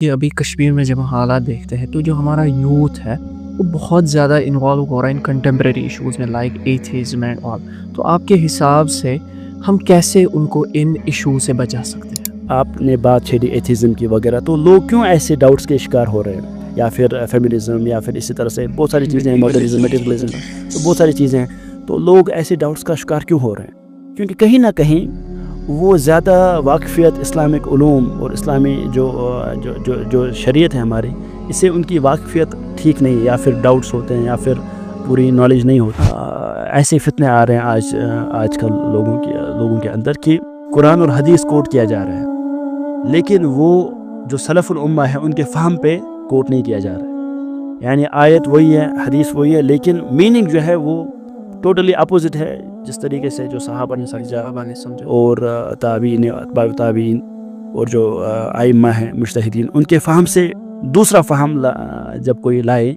کہ ابھی کشمیر میں جب ہم حالات دیکھتے ہیں تو جو ہمارا یوتھ ہے وہ بہت زیادہ انوالو ہو رہا ہے ان کنٹمپریری ایشوز میں لائک ایتھیزم اینڈ آل. تو آپ کے حساب سے ہم کیسے ان کو ان ایشو سے بچا سکتے ہیں؟ آپ نے بات چھیڑی ایتھیزم کی وغیرہ، تو لوگ کیوں ایسے ڈاؤٹس کے شکار ہو رہے ہیں، یا پھر فیمنزم، یا پھر اسی طرح سے بہت ساری چیزیں ہیں، ماڈرنزم، میٹیریلزم، تو بہت ساری چیزیں ہیں. تو لوگ ایسے ڈاؤٹس کا شکار کیوں ہو رہے ہیں؟ کیونکہ کہیں نہ کہیں وہ زیادہ واقفیت اسلامک علوم اور اسلامی جو شریعت ہے ہماری، اس سے ان کی واقفیت ٹھیک نہیں ہے، یا پھر ڈاؤٹس ہوتے ہیں، یا پھر پوری نالج نہیں ہوتی. ایسے فتنے آ رہے ہیں آج کل لوگوں کے اندر کہ قرآن اور حدیث کوٹ کیا جا رہا ہے، لیکن وہ جو سلف الامہ ہے ان کے فہم پہ کوٹ نہیں کیا جا رہا ہے. یعنی آیت وہی ہے، حدیث وہی ہے، لیکن میننگ جو ہے وہ ٹوٹلی اپوزٹ ہے جس طریقے سے جو صحابہ نے سمجھا اور تابعین، اتباع تابعین اور جو ائمہ ہیں مجتہدین، ان کے فہم سے دوسرا فہم جب کوئی لائے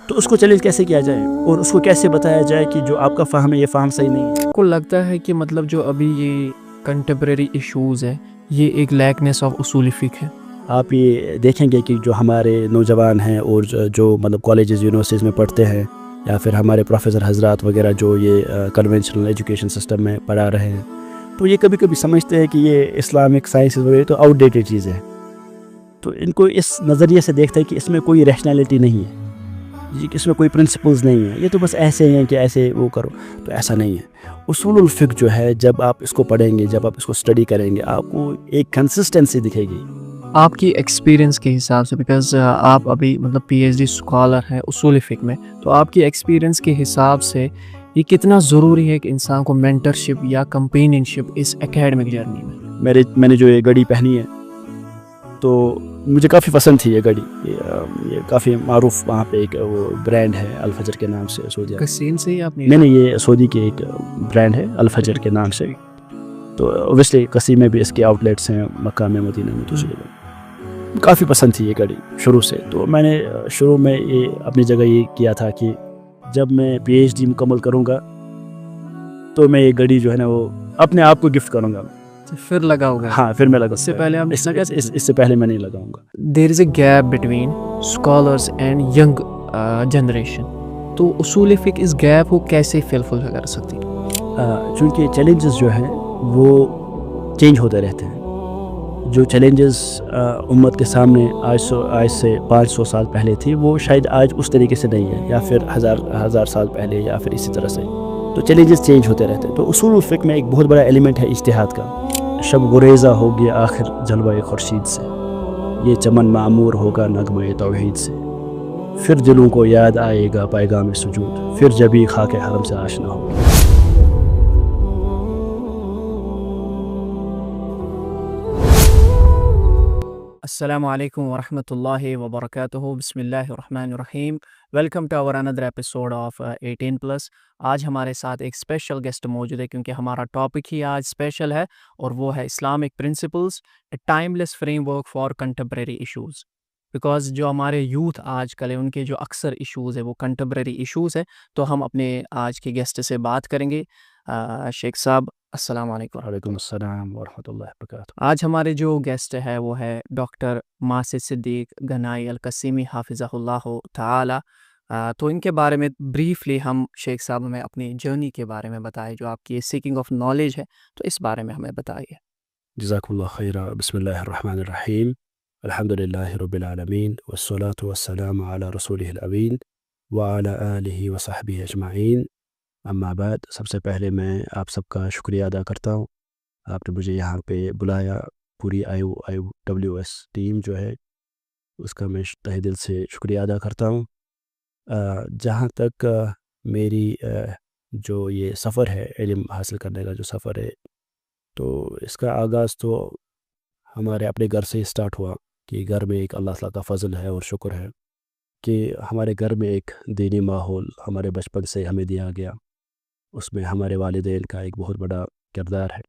تو اس کو چیلنج کیسے کیا جائے اور اس کو کیسے بتایا جائے کہ جو آپ کا فہم ہے یہ فہم صحیح نہیں ہے. آپ کو لگتا ہے کہ مطلب جو ابھی یہ کنٹمپریری ایشوز ہے یہ ایک لیکنیس آف اصول فقہ ہے؟ آپ یہ دیکھیں گے کہ جو ہمارے نوجوان ہیں اور جو مطلب کالجز یونیورسٹیز میں پڑھتے ہیں، یا پھر ہمارے پروفیسر حضرات وغیرہ جو یہ کنونشنل ایجوکیشن سسٹم میں پڑھا رہے ہیں، تو یہ کبھی کبھی سمجھتے ہیں کہ یہ اسلامک سائنسز وغیرہ تو آؤٹ ڈیٹڈ چیزیں ہیں. تو ان کو اس نظریے سے دیکھتے ہیں کہ اس میں کوئی ریشنلٹی نہیں ہے، اس میں کوئی پرنسپلز نہیں ہیں، یہ تو بس ایسے ہیں کہ ایسے وہ کرو. تو ایسا نہیں ہے. اصول الفقہ جو ہے، جب آپ اس کو پڑھیں گے، جب آپ اس کو اسٹڈی کریں گے، آپ کو ایک کنسسٹنسی دکھے گی. آپ کی ایکسپیرینس کے حساب سے، بیکاز آپ ابھی مطلب پی ایچ ڈی اسکالر ہیں اصول فقہ میں، تو آپ کی ایکسپیرینس کے حساب سے یہ کتنا ضروری ہے کہ انسان کو مینٹرشپ یا کمپینینشپ اس اکیڈمک جرنی میں؟ میں نے جو یہ گھڑی پہنی ہے تو مجھے کافی پسند تھی. یہ گھڑی یہ کافی معروف وہاں پہ ایک وہ برانڈ ہے الفجر کے نام سے، سعودیہ. کسین سے ہی آپ نے؟ نہیں، یہ سعودی کے ایک برانڈ ہے الفجر کے نام سے. تو اوبیسلی کسی میں بھی اس کے آؤٹ لیٹس ہیں، مکہ میں، مدینہ میں. تو کافی پسند تھی یہ گھڑی شروع سے. تو میں نے شروع میں یہ اپنی جگہ یہ کیا تھا کہ جب میں پی ایچ ڈی مکمل کروں گا تو میں یہ گھڑی جو ہے نا وہ اپنے آپ کو گفٹ کروں گا. پھر لگاؤ گا؟ ہاں، پھر میں لگاؤں گا. اس سے پہلے ہم اس سے پہلے میں نہیں لگاؤں گا. There is a gap between scholars and young generation. تو اصول فقہ اس گیپ کو کیسے فل کر سکتی؟ چونکہ چیلنجز جو ہیں وہ چینج ہوتے رہتے ہیں. جو چیلنجز امت کے سامنے آج سے 500 سال پہلے تھی، وہ شاید آج اس طریقے سے نہیں ہے، یا پھر ہزار سال پہلے، یا پھر اسی طرح سے. تو چیلنجز چینج ہوتے رہتے ہیں. تو اصول الفقہ میں ایک بہت بڑا ایلیمنٹ ہے اجتہاد کا. شب گریزہ ہو گیا آخر جلوہ خورشید سے، یہ چمن معمور ہوگا نغمہ توحید سے. پھر دلوں کو یاد آئے گا پیغام سجود، پھر جبھی خاک حرم سے آشنا ہوگا. السلام علیکم ورحمۃ اللہ وبرکاتہ. بسم اللہ الرحمن الرحیم. ویلکم ٹو اور اندر ایپیسوڈ آف 18+. آج ہمارے ساتھ ایک اسپیشل گیسٹ موجود ہے، کیونکہ ہمارا ٹاپک ہی آج اسپیشل ہے، اور وہ ہے Islamic principles, a time less frame work for contemporary issues. Because جو ہمارے یوتھ آج کل ہے ان کے جو اکثر ایشوز ہیں وہ کنٹمپریری ایشوز ہیں. تو ہم اپنے آج کے گیسٹ سے بات کریں گے. شیخ صاحب السلام علیکم. وعلیکم السلام ورحمۃ اللہ وبرکاتہ. آج ہمارے جو گیسٹ ہے وہ ہے ڈاکٹر ماسد صدیق گنائی القسیمی حافظہ اللہ تعالی. تو ان کے بارے میں بریفلی ہم شیخ صاحب ہمیں اپنی جرنی کے بارے میں بتائیں، جو آپ کی سیکنگ آف نالج ہے، تو اس بارے میں ہمیں بتائیے. جزاکم اللہ خیرا. بسم اللہ الرحمن الرحیم. الحمد للہ رب العالمین والصلاة والسلام علی رسولہ الامین وعلی آلہ وصحبہ اجمعین. اما بعد، سب سے پہلے میں آپ سب کا شکریہ ادا کرتا ہوں. آپ نے مجھے یہاں پہ بلایا. پوری آئی ڈبلیو ایس ٹیم جو ہے اس کا میں تہ دل سے شکریہ ادا کرتا ہوں. جہاں تک میری جو یہ سفر ہے، علم حاصل کرنے کا جو سفر ہے، تو اس کا آغاز تو ہمارے اپنے گھر سے ہی سٹارٹ ہوا. کہ گھر میں ایک اللہ تعالیٰ کا فضل ہے اور شکر ہے کہ ہمارے گھر میں ایک دینی ماحول ہمارے بچپن سے ہمیں دیا گیا. اس میں ہمارے والدین کا ایک بہت بڑا کردار ہے.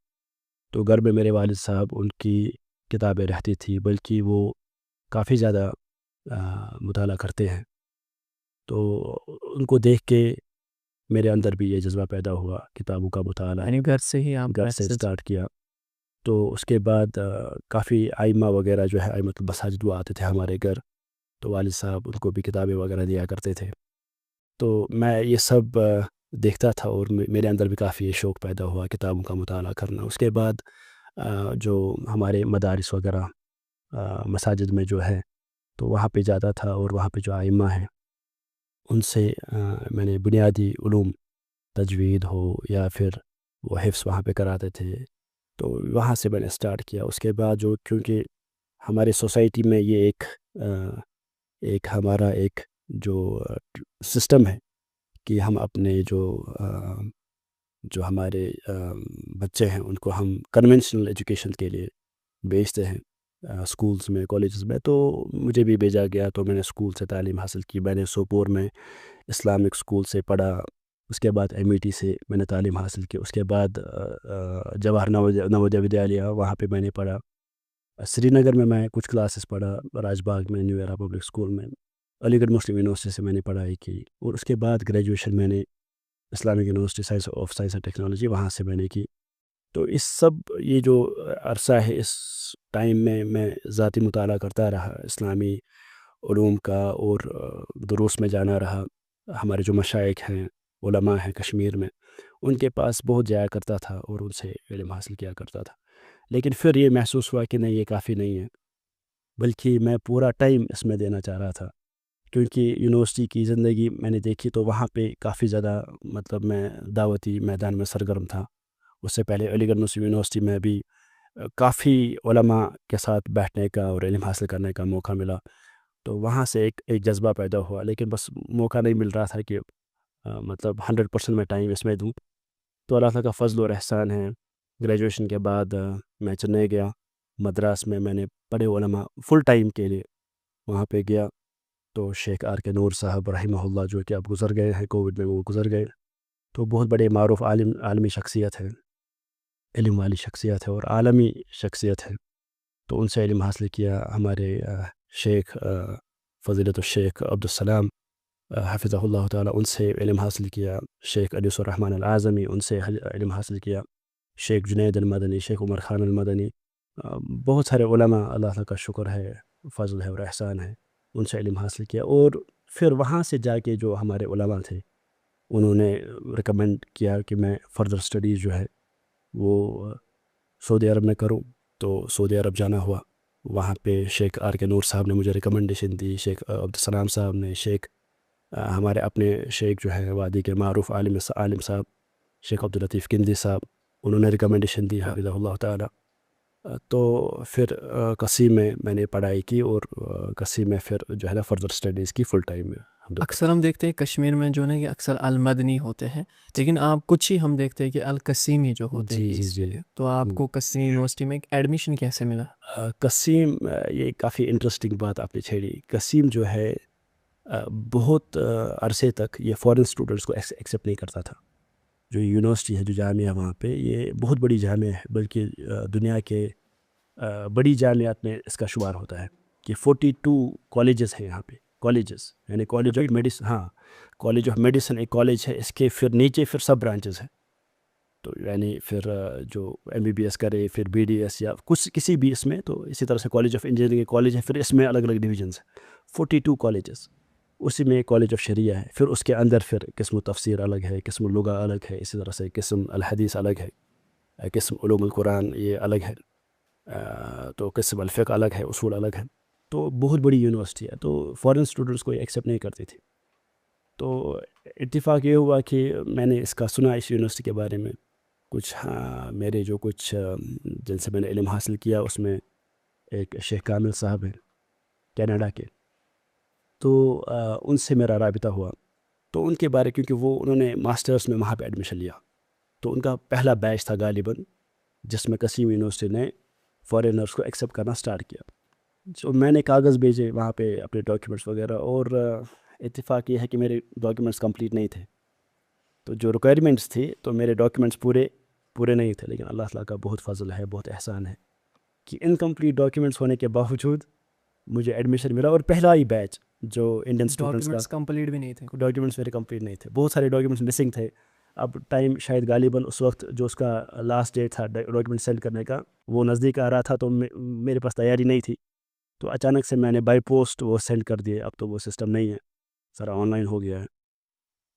تو گھر میں میرے والد صاحب، ان کی کتابیں رہتی تھی، بلکہ وہ کافی زیادہ مطالعہ کرتے ہیں. تو ان کو دیکھ کے میرے اندر بھی یہ جذبہ پیدا ہوا کتابوں کا مطالعہ. یعنی گھر سے ہی آپ گھر سے سٹارٹ کیا. تو اس کے بعد کافی آئمہ وغیرہ جو ہے ائمۃ المساجد وہ آتے تھے ہمارے گھر، تو والد صاحب ان کو بھی کتابیں وغیرہ دیا کرتے تھے. تو میں یہ سب دیکھتا تھا اور میرے اندر بھی کافی شوق پیدا ہوا کتابوں کا مطالعہ کرنا. اس کے بعد جو ہمارے مدارس وغیرہ مساجد میں جو ہے تو وہاں پہ جاتا تھا، اور وہاں پہ جو ائمہ ہیں ان سے میں نے بنیادی علوم، تجوید ہو یا پھر وہ حفظ وہاں پہ کراتے تھے، تو وہاں سے میں نے اسٹارٹ کیا. اس کے بعد جو کیونکہ ہمارے سوسائٹی میں یہ ایک ہمارا ایک جو سسٹم ہے کہ ہم اپنے جو ہمارے بچے ہیں ان کو ہم کنونشنل ایجوکیشن کے لیے بھیجتے ہیں اسکولس میں، کالجز میں. تو مجھے بھی بھیجا گیا، تو میں نے اسکول سے تعلیم حاصل کی. میں نے سوپور میں اسلامک اسکول سے پڑھا، اس کے بعد ایم ای ٹی سے میں نے تعلیم حاصل کی. اس کے بعد جواہر نوودیہ ودیالیہ وہاں پہ میں نے پڑھا. سری نگر میں کچھ کلاسز پڑھا، راج باغ میں نیو ایرا پبلک اسکول میں. علی گڑھ مسلم یونیورسٹی سے میں نے پڑھائی کی، اور اس کے بعد گریجویشن میں نے Islamic university science and technology وہاں سے میں نے کی. تو اس سب یہ جو عرصہ ہے، اس ٹائم میں ذاتی مطالعہ کرتا رہا اسلامی علوم کا، اور دروس میں جانا رہا. ہمارے جو مشائخ ہیں، علماء ہیں کشمیر میں، ان کے پاس بہت جایا کرتا تھا اور ان سے علم حاصل کیا کرتا تھا. لیکن پھر یہ محسوس ہوا کہ نہیں، یہ کافی نہیں ہے، بلکہ میں پورا ٹائم اس میں دینا چاہ رہا تھا. کیونکہ یونیورسٹی کی زندگی میں نے دیکھی تو وہاں پہ کافی زیادہ مطلب میں دعوتی میدان میں سرگرم تھا. اس سے پہلے علی گڑھ مسلم یونیورسٹی میں بھی کافی علماء کے ساتھ بیٹھنے کا اور علم حاصل کرنے کا موقع ملا. تو وہاں سے ایک جذبہ پیدا ہوا، لیکن بس موقع نہیں مل رہا تھا کہ مطلب 100% میں ٹائم اس میں دوں. تو اللہ تعالیٰ کا فضل اور احسان ہے. گریجویشن کے بعد میں چنئی گیا، مدراس میں نے بڑے علماء فل ٹائم کے لیے وہاں پہ گیا. تو شیخ آر کے نور صاحب رحمہ اللہ جو کہ اب گزر گئے ہیں، کووڈ میں وہ گزر گئے، تو بہت بڑے معروف عالمی شخصیت ہیں، علم والی شخصیت ہے اور عالمی شخصیت ہے. تو ان سے علم حاصل کیا. ہمارے شیخ فضیلت الشیخ عبدالسلام حفظہ اللہ تعالیٰ، ان سے علم حاصل کیا. شیخ علیس الرحمن العظمی، ان سے علم حاصل کیا. شیخ جنید المدنی، شیخ عمر خان المدنی، بہت سارے علماء، اللہ تعالیٰ کا شکر ہے، فضل ہے اور احسان ہے، ان سے علم حاصل کیا. اور پھر وہاں سے جا کے جو ہمارے علماء تھے انہوں نے ریکمینڈ کیا کہ میں فردر اسٹڈیز جو ہے وہ سعودی عرب میں کروں. تو سعودی عرب جانا ہوا. وہاں پہ شیخ آر کے نور صاحب نے مجھے ریکمنڈیشن دی، شیخ عبدالسلام صاحب نے، شیخ ہمارے اپنے شیخ جو ہیں وادی کے معروف عالم صاحب شیخ عبداللطیف کندی صاحب، انہوں نے ریکمنڈیشن دی حفظہ اللہ تعالیٰ. تو پھر قصیم میں نے پڑھائی کی، اور قصیم میں پھر جو ہے نا فردر اسٹڈیز کی فل ٹائم میں. اکثر ہم دیکھتے ہیں کشمیر میں جو ہے کہ اکثر المدنی ہوتے ہیں، لیکن آپ کچھ ہی ہم دیکھتے ہیں کہ القصیمی جو ہوتے ہیں. جی. تو آپ کو قصیم یونیورسٹی میں ایڈمیشن کیسے ملا؟ قصیم، یہ کافی انٹرسٹنگ بات آپ نے چھیڑی. قصیم جو ہے بہت عرصے تک یہ فورن اسٹوڈنٹس کو ایکسیپٹ نہیں کرتا تھا. جو یونیورسٹی ہے، جو جامعہ وہاں پہ، یہ بہت بڑی جامعہ ہے، بلکہ دنیا کے بڑی جامعات میں اس کا شمار ہوتا ہے کہ 42 کالجز ہیں یہاں پہ. کالجز یعنی کالج آف میڈیسن، ہاں کالج آف میڈیسن ایک کالج ہے، اس کے پھر نیچے پھر سب برانچز ہیں. تو یعنی پھر جو ایم بی بی ایس کرے، پھر بی ڈی ایس یا کسی بھی اس میں، تو اسی طرح سے کالج آف انجینئرنگ کالج ہے، پھر اس میں الگ الگ ڈویژنز ہیں، 42 کالجز. اسی میں کالج آف شریعہ ہے، پھر اس کے اندر پھر قسم تفسیر الگ ہے، قسم اللغہ الگ ہے، اسی طرح سے قسم الحدیث الگ ہے، قسم علوم القرآن یہ الگ ہے، تو قسم الفقہ الگ ہے، اصول الگ ہے. تو بہت بڑی یونیورسٹی ہے. تو فورن اسٹوڈنٹس کو یہ ایکسیپٹ نہیں کرتی تھی. تو اتفاق یہ ہوا کہ میں نے اس کا سنا، اس یونیورسٹی کے بارے میں کچھ، میرے جو کچھ جن سے میں نے علم حاصل کیا، اس میں ایک شیخ کامل صاحب ہیں کینیڈا کے، تو ان سے میرا رابطہ ہوا. تو ان کے بارے، کیونکہ انہوں نے ماسٹرس میں وہاں پہ ایڈمیشن لیا، تو ان کا پہلا بیچ تھا غالباً جس میں قصیم یونیورسٹی نے فارینرس کو ایکسیپٹ کرنا سٹارٹ کیا. تو میں نے کاغذ بھیجے وہاں پہ، اپنے ڈاکیومنٹس وغیرہ، اور اتفاق یہ ہے کہ میرے ڈاکیومنٹس کمپلیٹ نہیں تھے. تو جو ریکوائرمنٹس تھی، تو میرے ڈاکیومنٹس پورے نہیں تھے، لیکن اللہ تعالیٰ کا بہت فضل ہے، بہت احسان ہے کہ انکمپلیٹ ڈاکیومنٹس ہونے کے باوجود مجھے ایڈمیشن ملا. اور پہلا ہی بیچ جو انڈین اسٹوڈنٹس کا، کمپلیٹ بھی نہیں تھے، ڈاکیومنٹس میرے کمپلیٹ نہیں تھے، بہت سارے ڈاکیومنٹس مسنگ تھے. اب ٹائم شاید غالباً اس وقت جو اس کا لاسٹ ڈیٹ تھا ڈاکیومنٹ سینڈ کرنے کا وہ نزدیک آ رہا تھا، تو میرے پاس تیاری نہیں تھی، تو اچانک سے میں نے بائی پوسٹ وہ سینڈ کر دیے. اب تو وہ سسٹم نہیں ہے، سارا آن لائن ہو گیا ہے.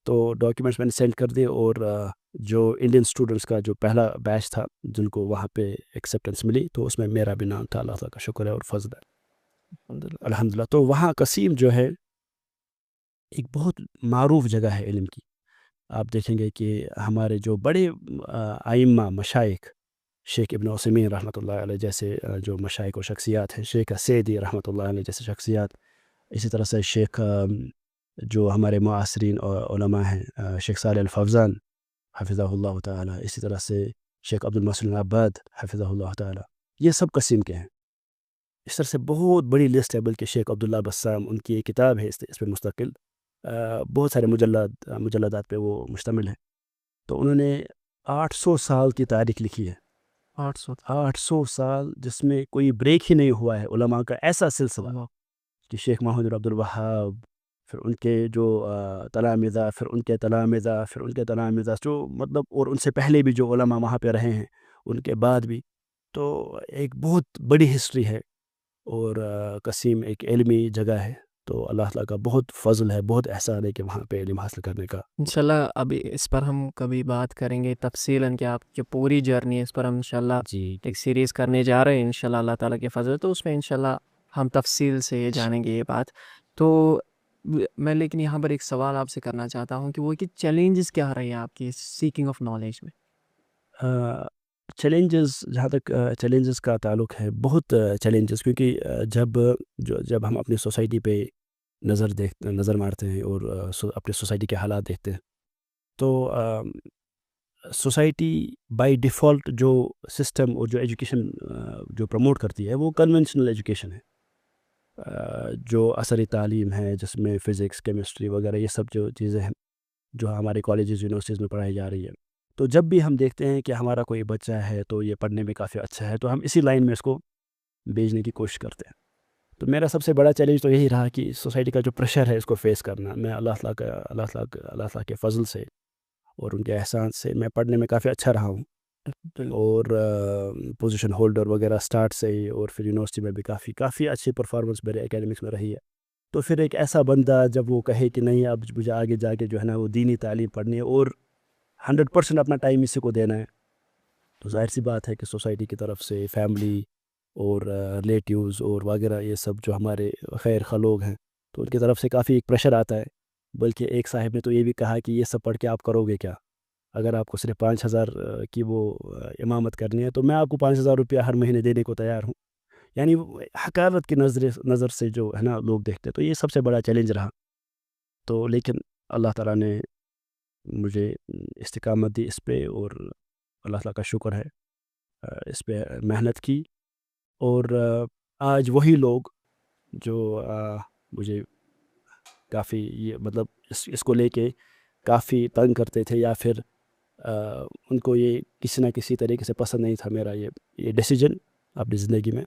تو ڈاکیومنٹس میں نے سینڈ کر دیے، اور جو انڈین اسٹوڈنٹس کا جو پہلا بیچ تھا جن کو وہاں پہ ایکسیپٹنس ملی، تو اس میں میرا بھی نام تھا. اللہ تعالیٰ کا شکر ہے اور فضل ہے، الحمدللہ. تو وہاں قسیم جو ہے ایک بہت معروف جگہ ہے علم کی. آپ دیکھیں گے کہ ہمارے جو بڑے ائمہ مشائخ، شیخ ابن عثیمین رحمۃ اللہ علیہ جیسے جو مشائخ و شخصیات ہیں، شیخ سعدی رحمۃ اللہ علیہ جیسے شخصیات، اسی طرح سے شیخ جو ہمارے معاصرین علماء ہیں، شیخ صالح الفوزان حفظہ اللہ تعالی، اسی طرح سے شیخ عبد المحسن العباد حفظہ اللہ تعالی، یہ سب قسم کے ہیں. اس طرح سے بہت بڑی لسٹ ہے. بلکہ شیخ عبداللہ بسام، ان کی ایک کتاب ہے اس پہ مستقل، بہت سارے مجلدات پہ وہ مشتمل ہے. تو انہوں نے 800 سال کی تاریخ لکھی ہے. 800 سال جس میں کوئی بریک ہی نہیں ہوا ہے علماء کا، ایسا سلسلہ کہ شیخ محمد بن عبد الوہاب، پھر ان کے جو تلامذہ، پھر ان کے تلامذہ، پھر ان کے تلامذہ، جو مطلب اور ان سے پہلے بھی جو علماء وہاں پہ رہے ہیں ان کے بعد بھی. تو ایک بہت بڑی ہسٹری ہے، اور قسیم ایک علمی جگہ ہے. تو اللہ تعالیٰ کا بہت فضل ہے، بہت احسان ہے کہ وہاں پہ علم حاصل کرنے کا. انشاءاللہ ابھی اس پر ہم کبھی بات کریں گے تفصیلاً کہ آپ کی پوری جرنی ہے، اس پر ہم انشاءاللہ جی ایک سیریز کرنے جا رہے ہیں انشاءاللہ اللہ تعالیٰ کے فضل. تو اس میں انشاءاللہ ہم تفصیل سے جانیں گے یہ بات. تو میں لیکن یہاں پر ایک سوال آپ سے کرنا چاہتا ہوں کہ وہ کہ چیلنجز کیا رہے ہیں آپ کی سیکنگ آف نالج میں؟ چیلنجز، جہاں تک چیلنجز کا تعلق ہے، بہت چیلنجز، کیونکہ جب ہم اپنی سوسائٹی پہ نظر مارتے ہیں اور اپنی سوسائٹی کے حالات دیکھتے ہیں، تو سوسائٹی بائی ڈیفالٹ جو سسٹم اور جو ایجوکیشن جو پروموٹ کرتی ہے وہ کنونشنل ایجوکیشن ہے. جو عصری تعلیم ہے جس میں فزکس، کیمسٹری وغیرہ یہ سب جو چیزیں ہیں جو ہمارے کالجز یونیورسٹیز میں پڑھائی جا رہی ہے. تو جب بھی ہم دیکھتے ہیں کہ ہمارا کوئی بچہ ہے تو یہ پڑھنے میں کافی اچھا ہے، تو ہم اسی لائن میں اس کو بھیجنے کی کوشش کرتے ہیں. تو میرا سب سے بڑا چیلنج تو یہی رہا کہ سوسائٹی کا جو پریشر ہے اس کو فیس کرنا. میں اللہ تعالیٰ کے فضل سے اور ان کے احسان سے میں پڑھنے میں کافی اچھا رہا ہوں، اور پوزیشن ہولڈر وغیرہ اسٹارٹ سے ہی، اور پھر یونیورسٹی میں بھی کافی اچھی پرفارمنس میرے اکیڈمکس میں رہی ہے. تو پھر ایک ایسا بندہ جب وہ کہے کہ نہیں اب مجھے آگے جا کے جو ہے نا وہ دینی تعلیم پڑھنی ہے اور 100% اپنا ٹائم اسی کو دینا ہے، تو ظاہر سی بات ہے کہ سوسائٹی کی طرف سے، فیملی اور ریلیٹیوز اور وغیرہ یہ سب جو ہمارے خیر خواہ لوگ ہیں، تو ان کی طرف سے کافی ایک پریشر آتا ہے. بلکہ ایک صاحب نے تو یہ بھی کہا کہ یہ سب پڑھ کے آپ کرو گے کیا؟ اگر آپ کو صرف 5,000 کی وہ امامت کرنی ہے تو میں آپ کو 5,000 روپیہ ہر مہینے دینے کو تیار ہوں. یعنی حقارت کی نظر سے جو ہے نا لوگ دیکھتے. تو یہ سب سے بڑا چیلنج رہا. تو لیکن اللہ تعالیٰ نے مجھے استقامت دی اس پہ، اور اللہ تعالیٰ کا شکر ہے اس پہ محنت کی. اور آج وہی لوگ جو مجھے کافی یہ مطلب اس کو لے کے کافی تنگ کرتے تھے، یا پھر ان کو یہ کسی نہ کسی طریقے سے پسند نہیں تھا میرا یہ ڈیسیجن اپنی زندگی میں،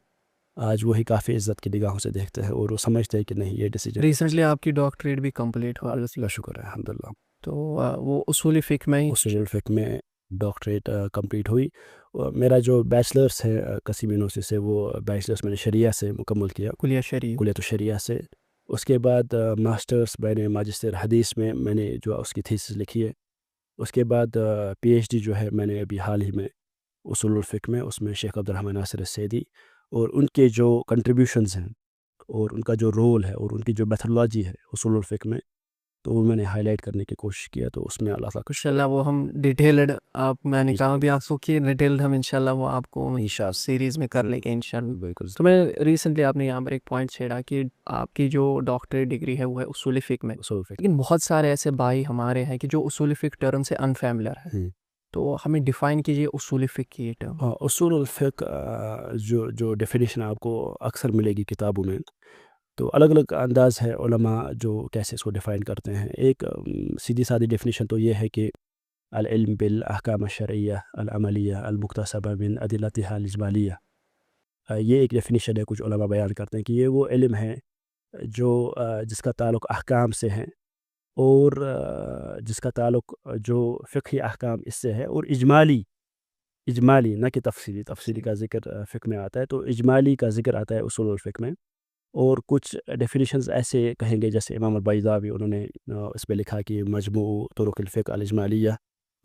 آج وہی کافی عزت کی نگاہوں سے دیکھتے ہیں، اور وہ سمجھتے ہیں کہ نہیں یہ ڈیسیجن. ریسنٹلی آپ کی ڈاکٹریٹ بھی کمپلیٹ ہوا؟ اللہ کا شکر ہے الحمدللہ. تو وہ اصول فقہ میں ہی؟ اصول الفقہ میں ڈاکٹریٹ کمپلیٹ ہوئی. میرا جو بیچلرس ہے قصیم یونیورسٹی سے، وہ بیچلرس میں نے شریعہ سے مکمل کیا، کلیت الشریعہ سے. اس کے بعد ماسٹرس میں نے ماجسٹر حدیث میں نے جو اس کی تھیسس لکھی ہے. اس کے بعد پی ایچ ڈی جو ہے میں نے ابھی حال ہی میں اصول الفقہ میں، اس میں شیخ عبد الرحمن ناصر السعدی اور ان کے جو کنٹریبیوشنز ہیں اور ان کا جو رول ہے اور ان کی جو میتھڈولوجی ہے اصول الفقہ میں، تو وہ میں نے ہائی لائٹ کرنے کی کوشش کیا. تو اس میں اللہ تعالیٰ کا انشاءاللہ وہ ہم ڈیٹیلڈ، میں نے کہا بھی آپ کو کہ ڈیٹیلڈ ہم انشاءاللہ وہ آپ کو سیریز میں کر لیں گے انشاءاللہ. بالکل. تو میں ریسنٹلی آپ نے یہاں پر ایک پوائنٹ چھیڑا کہ آپ کی جو ڈاکٹریٹ ڈگری ہے وہ ہے اصول فقہ میں، لیکن بہت سارے ایسے بھائی ہمارے ہیں کہ جو اصول فقہ ٹرم سے انفیملر ہے. تو ہمیں ڈیفائن کیجیے اصول فقہ کی یہ ٹرم. اصول الفقہ جو ڈیفینیشن آپ کو اکثر ملے گی کتابوں میں، تو الگ الگ انداز ہے علماء جو کیسے اس کو ڈیفائن کرتے ہیں. ایک سیدھی سادھی ڈیفینیشن تو یہ ہے کہ العلم بالاحکام الشرعیہ العملیہ المکتسبہ من ادلتها الاجمالیہ. یہ ایک ڈیفینیشن ہے، کچھ علماء بیان کرتے ہیں کہ یہ وہ علم ہے جو جس کا تعلق احکام سے ہے، اور جس کا تعلق جو فقہی احکام اس سے ہے، اور اجمالی نہ کہ تفصیلی کا ذکر فقہ میں آتا ہے، تو اجمالی کا ذکر آتا ہے اصول الفقہ میں. اور کچھ ڈیفینیشنز ایسے کہیں گے جیسے امام البیضاوی، انہوں نے اس پہ لکھا کہ مجموع طرق الفقہ الاجمالیہ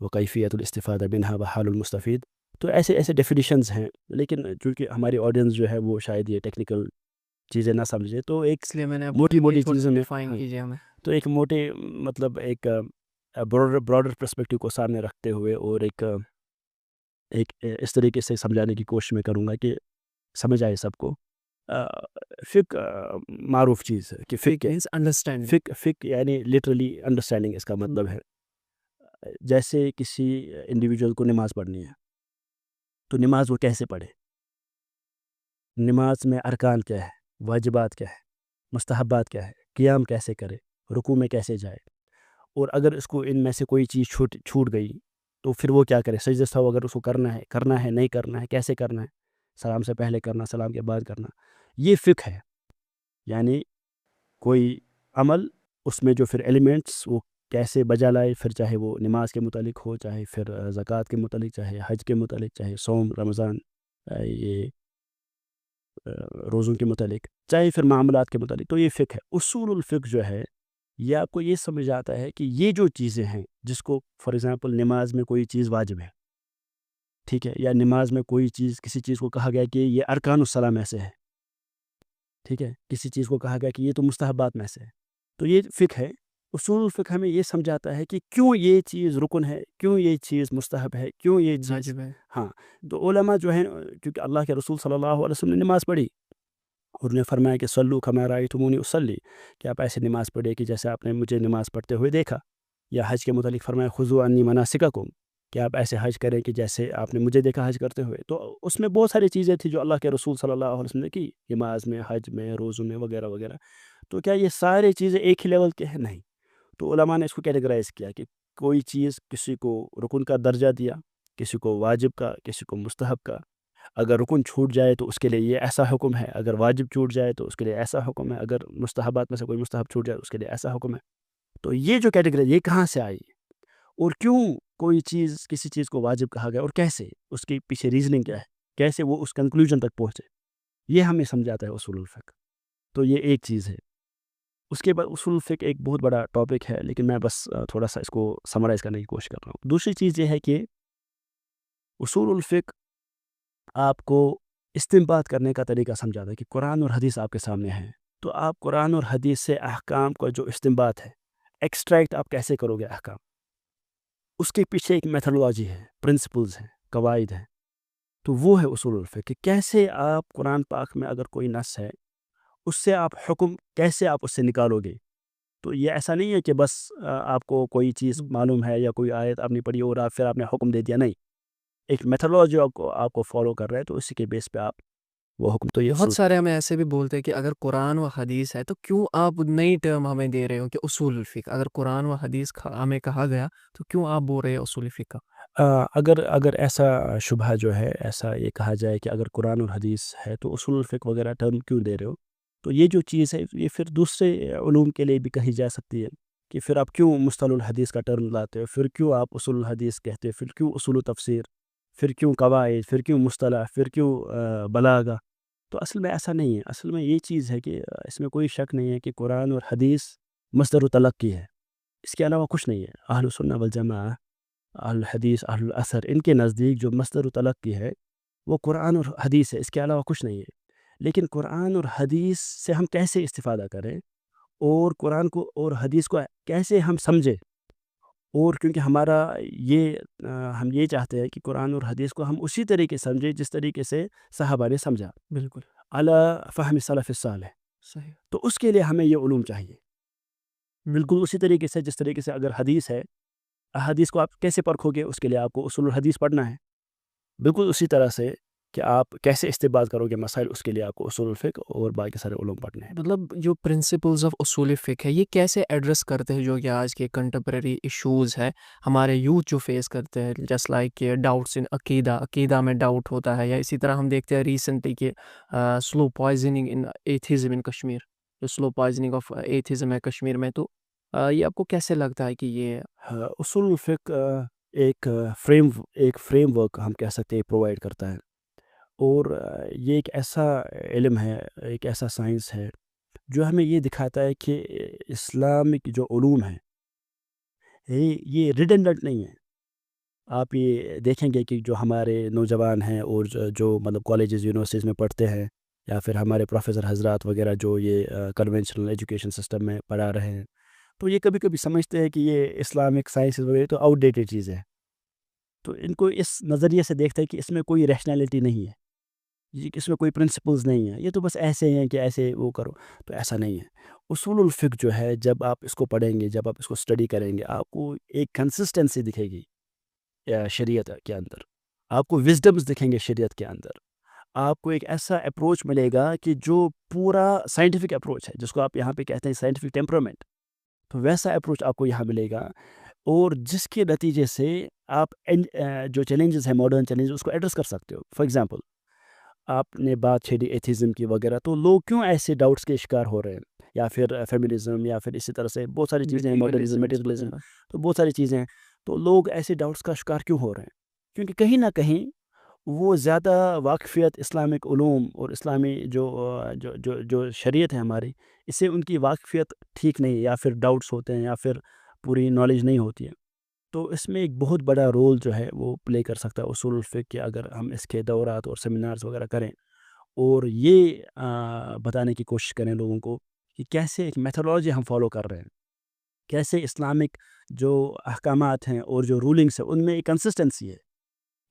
و کیفیت الاستفادہ منہا و حال المستفید. تو ایسے ڈیفینیشنز ہیں، لیکن چونکہ ہماری آڈینس جو ہے وہ شاید یہ ٹیکنیکل چیزیں نہ سمجھے، تو ایک اس لیے میں نے موٹی چیزوں میں ڈیفائن کیجیے ہمیں. تو ایک موٹے مطلب ایک براڈر پرسپیکٹیو کو سامنے رکھتے ہوئے، اور ایک اس طریقے سے سمجھانے کی کوشش میں کروں گا کہ سمجھ آئے سب کو. فقہ معروف چیز ہے کہ فقہ انڈرسٹینڈ. فقہ یعنی لٹرلی انڈرسٹینڈنگ اس کا مطلب ہے. جیسے کسی انڈیویجول کو نماز پڑھنی ہے، تو نماز وہ کیسے پڑھے، نماز میں ارکان کیا ہے، واجبات کیا ہے، مستحبات کیا ہے، قیام کیسے کرے، رکوع میں کیسے جائے، اور اگر اس کو ان میں سے کوئی چیز چھوٹ گئی تو پھر وہ کیا کرے. سجدہ سہو اگر اس کو کرنا ہے نہیں کرنا ہے، کیسے کرنا ہے، سلام سے پہلے کرنا، سلام کے بعد کرنا. یہ فقہ ہے. یعنی کوئی عمل، اس میں جو پھر ایلیمنٹس وہ کیسے بجا لائے، پھر چاہے وہ نماز کے متعلق ہو، چاہے پھر زکوٰۃ کے متعلق، چاہے حج کے متعلق، چاہے صوم رمضان، یہ روزوں کے متعلق، چاہے پھر معاملات کے متعلق. تو یہ فقہ ہے. اصول الفقہ جو ہے یہ آپ کو یہ سمجھ آتا ہے کہ یہ جو چیزیں ہیں، جس کو فار ایگزامپل نماز میں کوئی چیز واجب ہے، ٹھیک ہے، یا نماز میں کوئی چیز، کسی چیز کو کہا گیا کہ یہ ارکان الصلاۃ میں سے ہے، ٹھیک ہے، کسی چیز کو کہا گیا کہ یہ تو مستحبات میں سے ہے، تو یہ فقہ ہے. اصول الفقہ ہمیں یہ سمجھاتا ہے کہ کیوں یہ چیز رکن ہے، کیوں یہ چیز مستحب ہے، کیوں یہ چیز واجب ہے. ہاں. تو علماء جو ہیں، کیونکہ اللہ کے رسول صلی اللہ علیہ وسلم نے نماز پڑھی، اور انہوں نے فرمایا کہ صلو کما رأیتمونی اصلی، کہ آپ ایسے نماز پڑھے کہ جیسے آپ نے مجھے نماز پڑھتے ہوئے دیکھا. یا حج کے متعلق فرمایا خذوا عنی مناسککم، کہ آپ ایسے حج کریں کہ جیسے آپ نے مجھے دیکھا حج کرتے ہوئے. تو اس میں بہت ساری چیزیں تھیں جو اللہ کے رسول صلی اللہ علیہ وسلم نے کی، نماز میں، حج میں، روزوں میں، وغیرہ وغیرہ. تو کیا یہ سارے چیزیں ایک ہی لیول کے ہیں؟ نہیں. تو علماء نے اس کو کیٹیگرائز کیا کہ کوئی چیز کسی کو رکن کا درجہ دیا، کسی کو واجب کا، کسی کو مستحب کا. اگر رکن چھوٹ جائے تو اس کے لیے یہ ایسا حکم ہے، اگر واجب چھوٹ جائے تو اس کے لیے ایسا حکم ہے، اگر مستحبات میں سے کوئی مستحب چھوٹ جائے تو اس کے لیے ایسا حکم ہے. تو یہ جو کیٹیگری یہ کہاں سے آئی، اور کیوں کوئی چیز، کسی چیز کو واجب کہا گیا، اور کیسے، اس کے پیچھے ریزننگ کیا ہے، کیسے وہ اس کنکلوژن تک پہنچے، یہ ہمیں سمجھاتا ہے اصول الفقہ. تو یہ ایک چیز ہے. اس کے بعد اصول الفقہ ایک بہت بڑا ٹاپک ہے، لیکن میں بس تھوڑا سا اس کو سمرائز کرنے کی کوشش کر رہا ہوں. دوسری چیز یہ ہے کہ اصول الفقہ آپ کو استنباط کرنے کا طریقہ سمجھاتا ہے کہ قرآن اور حدیث آپ کے سامنے ہیں، تو آپ قرآن اور حدیث سے احکام کا جو استنباط ہے، ایکسٹریکٹ آپ کیسے کرو گے احکام، اس کے پیچھے ایک میتھڈولوجی ہے، پرنسپلز ہیں، قواعد ہیں. تو وہ ہے اصول الفقہ کہ کیسے آپ قرآن پاک میں اگر کوئی نص ہے، اس سے آپ حکم کیسے آپ اس سے نکالو گے. تو یہ ایسا نہیں ہے کہ بس آپ کو کوئی چیز معلوم ہے یا کوئی آیت آپ نے پڑھی اور پھر آپ نے حکم دے دیا. نہیں، ایک میتھڈولوجی آپ کو فالو کر رہے ہیں، تو اسی کے بیس پہ آپ وہ حکم. تو یہ بہت سارے ہمیں ایسے بھی بولتے ہیں کہ اگر قرآن و حدیث ہے تو کیوں آپ نئی ٹرم ہمیں دے رہے ہو کہ اصول الفقہ. اگر قرآن و حدیث ہمیں کہا گیا تو کیوں آپ بول رہے ہیں اصول فقہ؟ اگر ایسا شبہ جو ہے، ایسا یہ کہا جائے کہ اگر قرآن اور حدیث ہے تو اصول الفقہ وغیرہ ٹرم کیوں دے رہے ہو، تو یہ جو چیز ہے یہ پھر دوسرے علوم کے لیے بھی کہی جا سکتی ہے کہ پھر آپ کیوں مصطلح الحدیث کا ٹرم لاتے ہو، پھر کیوں آپ اصول الحدیث کہتے ہو، پھر کیوں اصول و تفسیر، پھر کیوں قواعد، پھر کیوں مصطلح، پھر کیوں بلاغہ. تو اصل میں ایسا نہیں ہے. اصل میں یہ چیز ہے کہ اس میں کوئی شک نہیں ہے کہ قرآن اور حدیث مصدر تلقی ہے، اس کے علاوہ کچھ نہیں ہے. اہل سنہ والجماعہ، اہل الحدیث، اہل الاثر، ان کے نزدیک جو مصدر تلقی ہے وہ قرآن اور حدیث ہے، اس کے علاوہ کچھ نہیں ہے. لیکن قرآن اور حدیث سے ہم کیسے استفادہ کریں، اور قرآن کو اور حدیث کو کیسے ہم سمجھیں، اور کیونکہ ہم یہ چاہتے ہیں کہ قرآن اور حدیث کو ہم اسی طریقے سمجھیں جس طریقے سے صحابہ نے سمجھا، بالکل علی فہم سلف الصالح. صحیح. تو اس کے لیے ہمیں یہ علوم چاہیے، بالکل اسی طریقے سے جس طریقے سے اگر حدیث ہے، حدیث کو آپ کیسے پرکھو گے، اس کے لیے آپ کو اصول الحدیث پڑھنا ہے. بالکل اسی طرح سے کہ آپ کیسے استنباط کرو گے مسائل، اس کے لیے آپ کو اصول الفقہ اور باقی سارے علوم پڑھنے ہیں. مطلب جو پرنسپلز آف اصول فقہ ہے یہ کیسے ایڈریس کرتے ہیں جو کہ آج کے کنٹمپریری ایشوز ہے ہمارے یوتھ جو فیس کرتے ہیں، جسٹ لائک کہ ڈاؤٹس ان عقیدہ میں ڈاؤٹ ہوتا ہے، یا اسی طرح ہم دیکھتے ہیں ریسنٹلی کہ سلو پوائزننگ ان ایتھیزم ان کشمیر، جو سلو پوائزننگ آف ایتھیزم ہے کشمیر میں. تو یہ آپ کو کیسے لگتا ہے کہ یہ اصول الفقہ ایک فریم ورک ہم کہہ سکتے ہیں پرووائڈ کرتا ہے، اور یہ ایک ایسا علم ہے، ایک ایسا سائنس ہے جو ہمیں یہ دکھاتا ہے کہ اسلامک جو علوم ہیں یہ ریڈنڈنٹ نہیں ہے۔ آپ یہ دیکھیں گے کہ جو ہمارے نوجوان ہیں اور جو مطلب کالجز یونیورسٹیز میں پڑھتے ہیں، یا پھر ہمارے پروفیسر حضرات وغیرہ جو یہ کنونشنل ایجوکیشن سسٹم میں پڑھا رہے ہیں، تو یہ کبھی کبھی سمجھتے ہیں کہ یہ اسلامک سائنسز وغیرہ تو آؤٹ ڈیٹڈ چیزیں ہیں، تو ان کو اس نظریے سے دیکھتے ہیں کہ اس میں کوئی ریشنلٹی نہیں ہے، اس میں کوئی پرنسپلز نہیں ہے، یہ تو بس ایسے ہیں کہ ایسے وہ کرو، تو ایسا نہیں ہے۔ اصول الفقہ جو ہے، جب آپ اس کو پڑھیں گے، جب آپ اس کو اسٹڈی کریں گے، آپ کو ایک کنسسٹنسی دکھے گی شریعت کے اندر، آپ کو وزڈمز دکھیں گے شریعت کے اندر، آپ کو ایک ایسا اپروچ ملے گا کہ جو پورا سائنٹیفک اپروچ ہے، جس کو آپ یہاں پہ کہتے ہیں سائنٹیفک ٹیمپرامنٹ، تو ویسا اپروچ آپ کو یہاں ملے گا، اور جس کے نتیجے سے آپ جو چیلنجز ہیں، ماڈرن چیلنجز، اس کو ایڈریس کر سکتے ہو۔ فار ایگزامپل، آپ نے بات چھیڑی ایتھیزم کی وغیرہ، تو لوگ کیوں ایسے ڈاؤٹس کے شکار ہو رہے ہیں، یا پھر فیمنزم، یا پھر اسی طرح سے بہت ساری چیزیں ہیں، ماڈرنزم، میٹیریلزم، تو بہت ساری چیزیں ہیں، تو لوگ ایسے ڈاؤٹس کا شکار کیوں ہو رہے ہیں؟ کیونکہ کہیں نہ کہیں وہ زیادہ واقفیت اسلامک علوم اور اسلامی جو شریعت ہے ہماری، اس سے ان کی واقفیت ٹھیک نہیں ہے، یا پھر ڈاؤٹس ہوتے ہیں، یا پھر پوری نالج نہیں ہوتی ہے۔ تو اس میں ایک بہت بڑا رول جو ہے وہ پلے کر سکتا ہے اصول الفقہ کے، اگر ہم اس کے دورات اور سیمینارز وغیرہ کریں، اور یہ بتانے کی کوشش کریں لوگوں کو کہ کیسے ایک میتھڈولوجی ہم فالو کر رہے ہیں، کیسے اسلامک جو احکامات ہیں اور جو رولنگس ہیں ان میں ایک کنسسٹنسی ہے،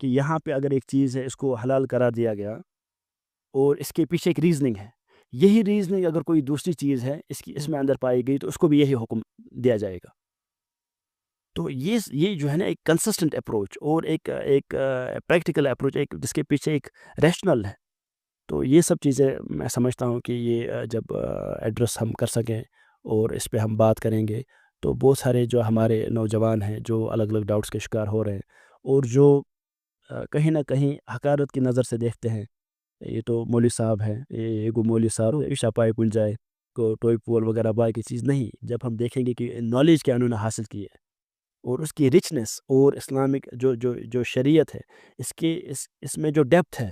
کہ یہاں پہ اگر ایک چیز ہے اس کو حلال قرار دیا گیا، اور اس کے پیچھے ایک ریزننگ ہے، یہی ریزننگ اگر کوئی دوسری چیز ہے اس میں اندر پائی گئی، تو اس کو بھی یہی حکم دیا جائے گا۔ تو یہ جو ہے نا ایک کنسسٹنٹ اپروچ، اور ایک پریکٹیکل اپروچ، ایک جس کے پیچھے ایک ریشنل ہے۔ تو یہ سب چیزیں میں سمجھتا ہوں کہ یہ جب ایڈریس ہم کر سکیں اور اس پہ ہم بات کریں گے، تو بہت سارے جو ہمارے نوجوان ہیں جو الگ الگ ڈاؤٹس کے شکار ہو رہے ہیں، اور جو کہیں نہ کہیں حقارت کی نظر سے دیکھتے ہیں، یہ تو مولوی صاحب ہیں، یہ گو مولوی صاحب عشا پائے پل جائے کو ٹوئی پول وغیرہ بائی کی چیز نہیں، جب ہم دیکھیں گے کہ نالج کیا انہوں نے حاصل کی ہے، اور اس کی رچنس، اور اسلامک جو شریعت ہے، اس میں جو ڈیپتھ ہے،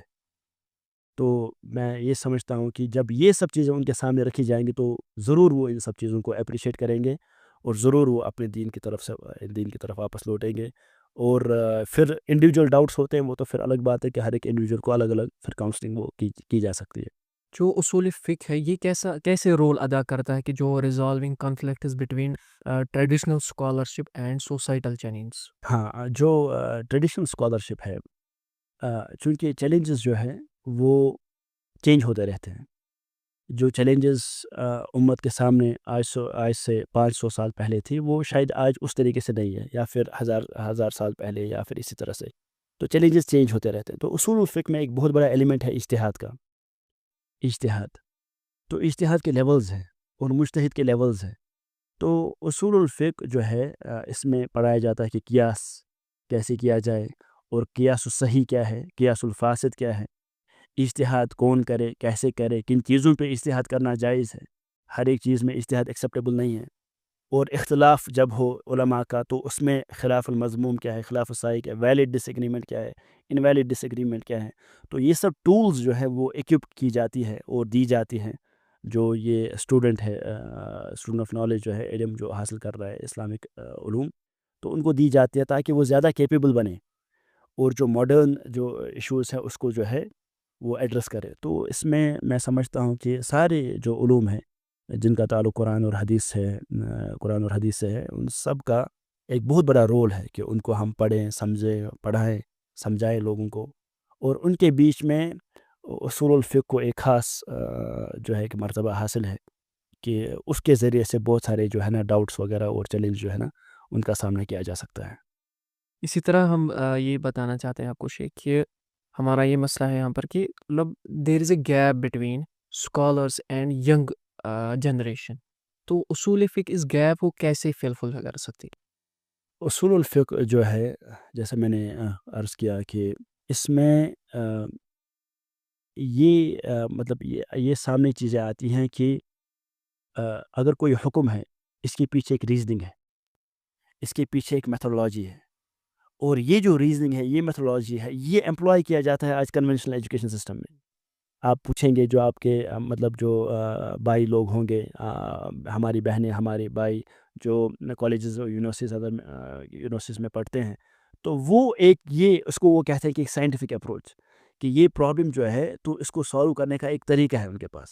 تو میں یہ سمجھتا ہوں کہ جب یہ سب چیزیں ان کے سامنے رکھی جائیں گی، تو ضرور وہ ان سب چیزوں کو اپریشیٹ کریں گے، اور ضرور وہ اپنے دین کی طرف واپس لوٹیں گے۔ اور پھر انڈیویجول ڈاؤٹس ہوتے ہیں، وہ تو پھر الگ بات ہے کہ ہر ایک انڈیویجول کو الگ الگ پھر کاؤنسلنگ وہ کی جا سکتی ہے۔ جو اصول فقہ ہے یہ کیسے رول ادا کرتا ہے کہ جو resolving conflicts between traditional scholarship and societal challenges? ہاں، جو ٹریڈیشنل اسکالرشپ ہے، چونکہ چیلنجز جو ہیں وہ چینج ہوتے رہتے ہیں، جو چیلنجز امت کے سامنے آج سے 500 سال پہلے تھی، وہ شاید آج اس طریقے سے نہیں ہے، یا پھر ہزار سال پہلے، یا پھر اسی طرح سے، تو چیلنجز چینج ہوتے رہتے ہیں۔ تو اصول الفقہ میں ایک بہت بڑا ایلیمنٹ ہے اجتہاد کا، اجتہاد، تو اجتہاد کے لیولز ہیں، اور مجتہد کے لیولز ہیں۔ تو اصول الفقہ جو ہے اس میں پڑھایا جاتا ہے کہ قیاس کیسے کیا جائے، اور قیاس الصحیح کیا ہے، قیاس الفاسد کیا ہے، اجتہاد کون کرے، کیسے کرے، کن چیزوں پہ اجتہاد کرنا جائز ہے، ہر ایک چیز میں اجتہاد ایکسیپٹیبل نہیں ہے، اور اختلاف جب ہو علماء کا، تو اس میں خلاف المضموم کیا ہے، خلاف الصحیح کیا ہے، ویلڈ ڈس ایگریمنٹ کیا ہے، انویلڈ ڈس ایگریمنٹ کیا ہے۔ تو یہ سب ٹولز جو ہے وہ ایکوپ کی جاتی ہے اور دی جاتی ہیں، جو یہ اسٹوڈنٹ ہے، اسٹوڈنٹ آف نالج جو ہے، علم جو حاصل کر رہا ہے اسلامک علوم، تو ان کو دی جاتی ہے تاکہ وہ زیادہ کیپیبل بنے، اور جو ماڈرن جو ایشوز ہیں اس کو جو ہے وہ ایڈریس کرے۔ تو اس میں سمجھتا ہوں کہ سارے جو علوم ہیں جن کا تعلق قرآن اور حدیث سے ہے، ان سب کا ایک بہت بڑا رول ہے کہ ان کو ہم پڑھیں، پڑھائیں، سمجھائیں لوگوں کو، اور ان کے بیچ میں اصول الفقہ کو ایک خاص جو ہے کہ مرتبہ حاصل ہے، کہ اس کے ذریعے سے بہت سارے جو ہے نا ڈاؤٹس وغیرہ اور چیلنج جو ہے نا ان کا سامنا کیا جا سکتا ہے۔ اسی طرح ہم یہ بتانا چاہتے ہیں آپ کو شیخ کہ ہمارا یہ مسئلہ ہے یہاں پر کہ مطلب there is a gap between scholars and young generation, تو اصول فقہ اس گیپ کو کیسے فل کر سکتی؟ اصول الفقہ جو ہے، جیسے میں نے عرض کیا کہ اس میں مطلب یہ سامنے چیزیں آتی ہیں کہ اگر کوئی حکم ہے اس کے پیچھے ایک ریزننگ ہے، اس کے پیچھے ایک میتھڈولوجی ہے، اور یہ جو ریزننگ ہے، یہ میتھڈولوجی ہے، یہ امپلائی کیا جاتا ہے آج کنونشنل ایجوکیشن سسٹم میں. آپ پوچھیں گے جو آپ کے مطلب جو بھائی لوگ ہوں گے، ہماری بہنیں، ہمارے بھائی جو کالجز اور یونیورسٹیز میں پڑھتے ہیں، تو وہ ایک یہ اس کو وہ کہتے ہیں کہ ایک سائنٹیفک اپروچ، کہ یہ پرابلم جو ہے تو اس کو سالو کرنے کا ایک طریقہ ہے ان کے پاس.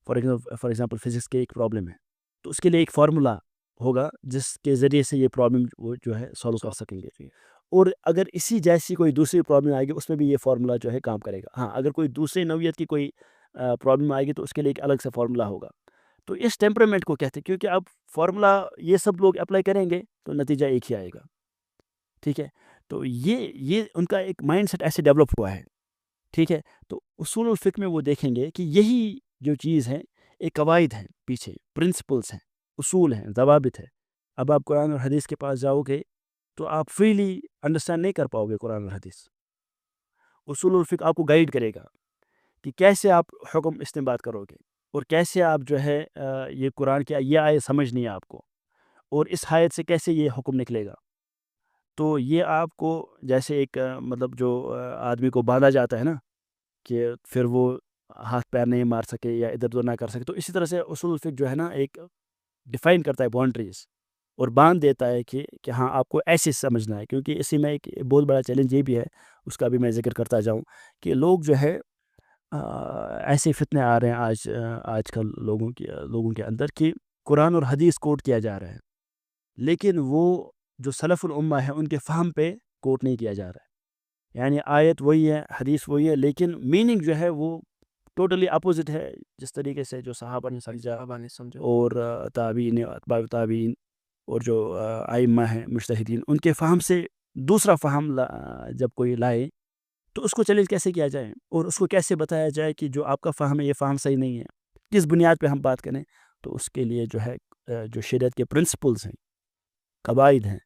فار ایگزامپل فزکس کے ایک پرابلم ہے تو اس کے لیے ایک فارمولا ہوگا جس کے ذریعے سے یہ پرابلم وہ جو ہے سالو کر سکیں گے. اور اگر اسی جیسی کوئی دوسری پرابلم آئے گی اس میں بھی یہ فارمولا جو ہے کام کرے گا. ہاں، اگر کوئی دوسری نوعیت کی کوئی پرابلم آئے گی تو اس کے لیے ایک الگ سے فارمولا ہوگا. تو اس ٹیمپرامنٹ کو کہتے ہیں، کیونکہ اب فارمولا یہ سب لوگ اپلائی کریں گے تو نتیجہ ایک ہی آئے گا. ٹھیک ہے، تو یہ ان کا ایک مائنڈ سیٹ ایسے ڈیولپ ہوا ہے. ٹھیک ہے، تو اصول الفقہ میں وہ دیکھیں گے کہ یہی جو چیز ہے ایک قواعد ہیں، پیچھے پرنسپلس ہیں، اصول ہیں، ضوابط ہے. اب آپ قرآن اور حدیث کے پاس جاؤ گے تو آپ فریلی انڈرسٹینڈ نہیں کر پاؤ گے قرآن اور حدیث. اصول الفقہ آپ کو گائیڈ کرے گا کہ کیسے آپ حکم استنباط کرو گے، اور کیسے آپ جو ہے یہ قرآن کی یہ آیت سمجھنی ہے آپ کو، اور اس آیت سے کیسے یہ حکم نکلے گا. تو یہ آپ کو جیسے ایک مطلب جو آدمی کو باندھا جاتا ہے نا کہ پھر وہ ہاتھ پیر نہیں مار سکے یا ادھر ادھر نہ کر سکے، تو اسی طرح سے اصول الفقہ جو ہے نا ایک ڈیفائن کرتا ہے باؤنڈریز اور باندھ دیتا ہے کہ ہاں آپ کو ایسے سمجھنا ہے. کیونکہ اسی میں ایک بہت بڑا چیلنج یہ بھی ہے، اس کا بھی میں ذکر کرتا جاؤں، کہ لوگ جو ہے ایسے فتنے آ رہے ہیں آج کل لوگوں کے اندر کہ قرآن اور حدیث کوٹ کیا جا رہا ہے، لیکن وہ جو سلف الامہ ہے ان کے فہم پہ کوٹ نہیں کیا جا رہا ہے. یعنی آیت وہی ہے، حدیث وہی ہے، لیکن میننگ جو ہے وہ ٹوٹلی اپوزٹ ہے جس طریقے سے جو صحابہ نے سمجھا اور تابعین، اتباع تابعین اور جو ائمہ ہیں مجتہدین، ان کے فہم سے دوسرا فہم جب کوئی لائے تو اس کو چیلنج کیسے کیا جائے اور اس کو کیسے بتایا جائے کہ جو آپ کا فہم ہے یہ فہم صحیح نہیں ہے. کس بنیاد پہ ہم بات کریں؟ تو اس کے لیے جو ہے جو شریعت کے پرنسپلز ہیں، قواعد ہیں،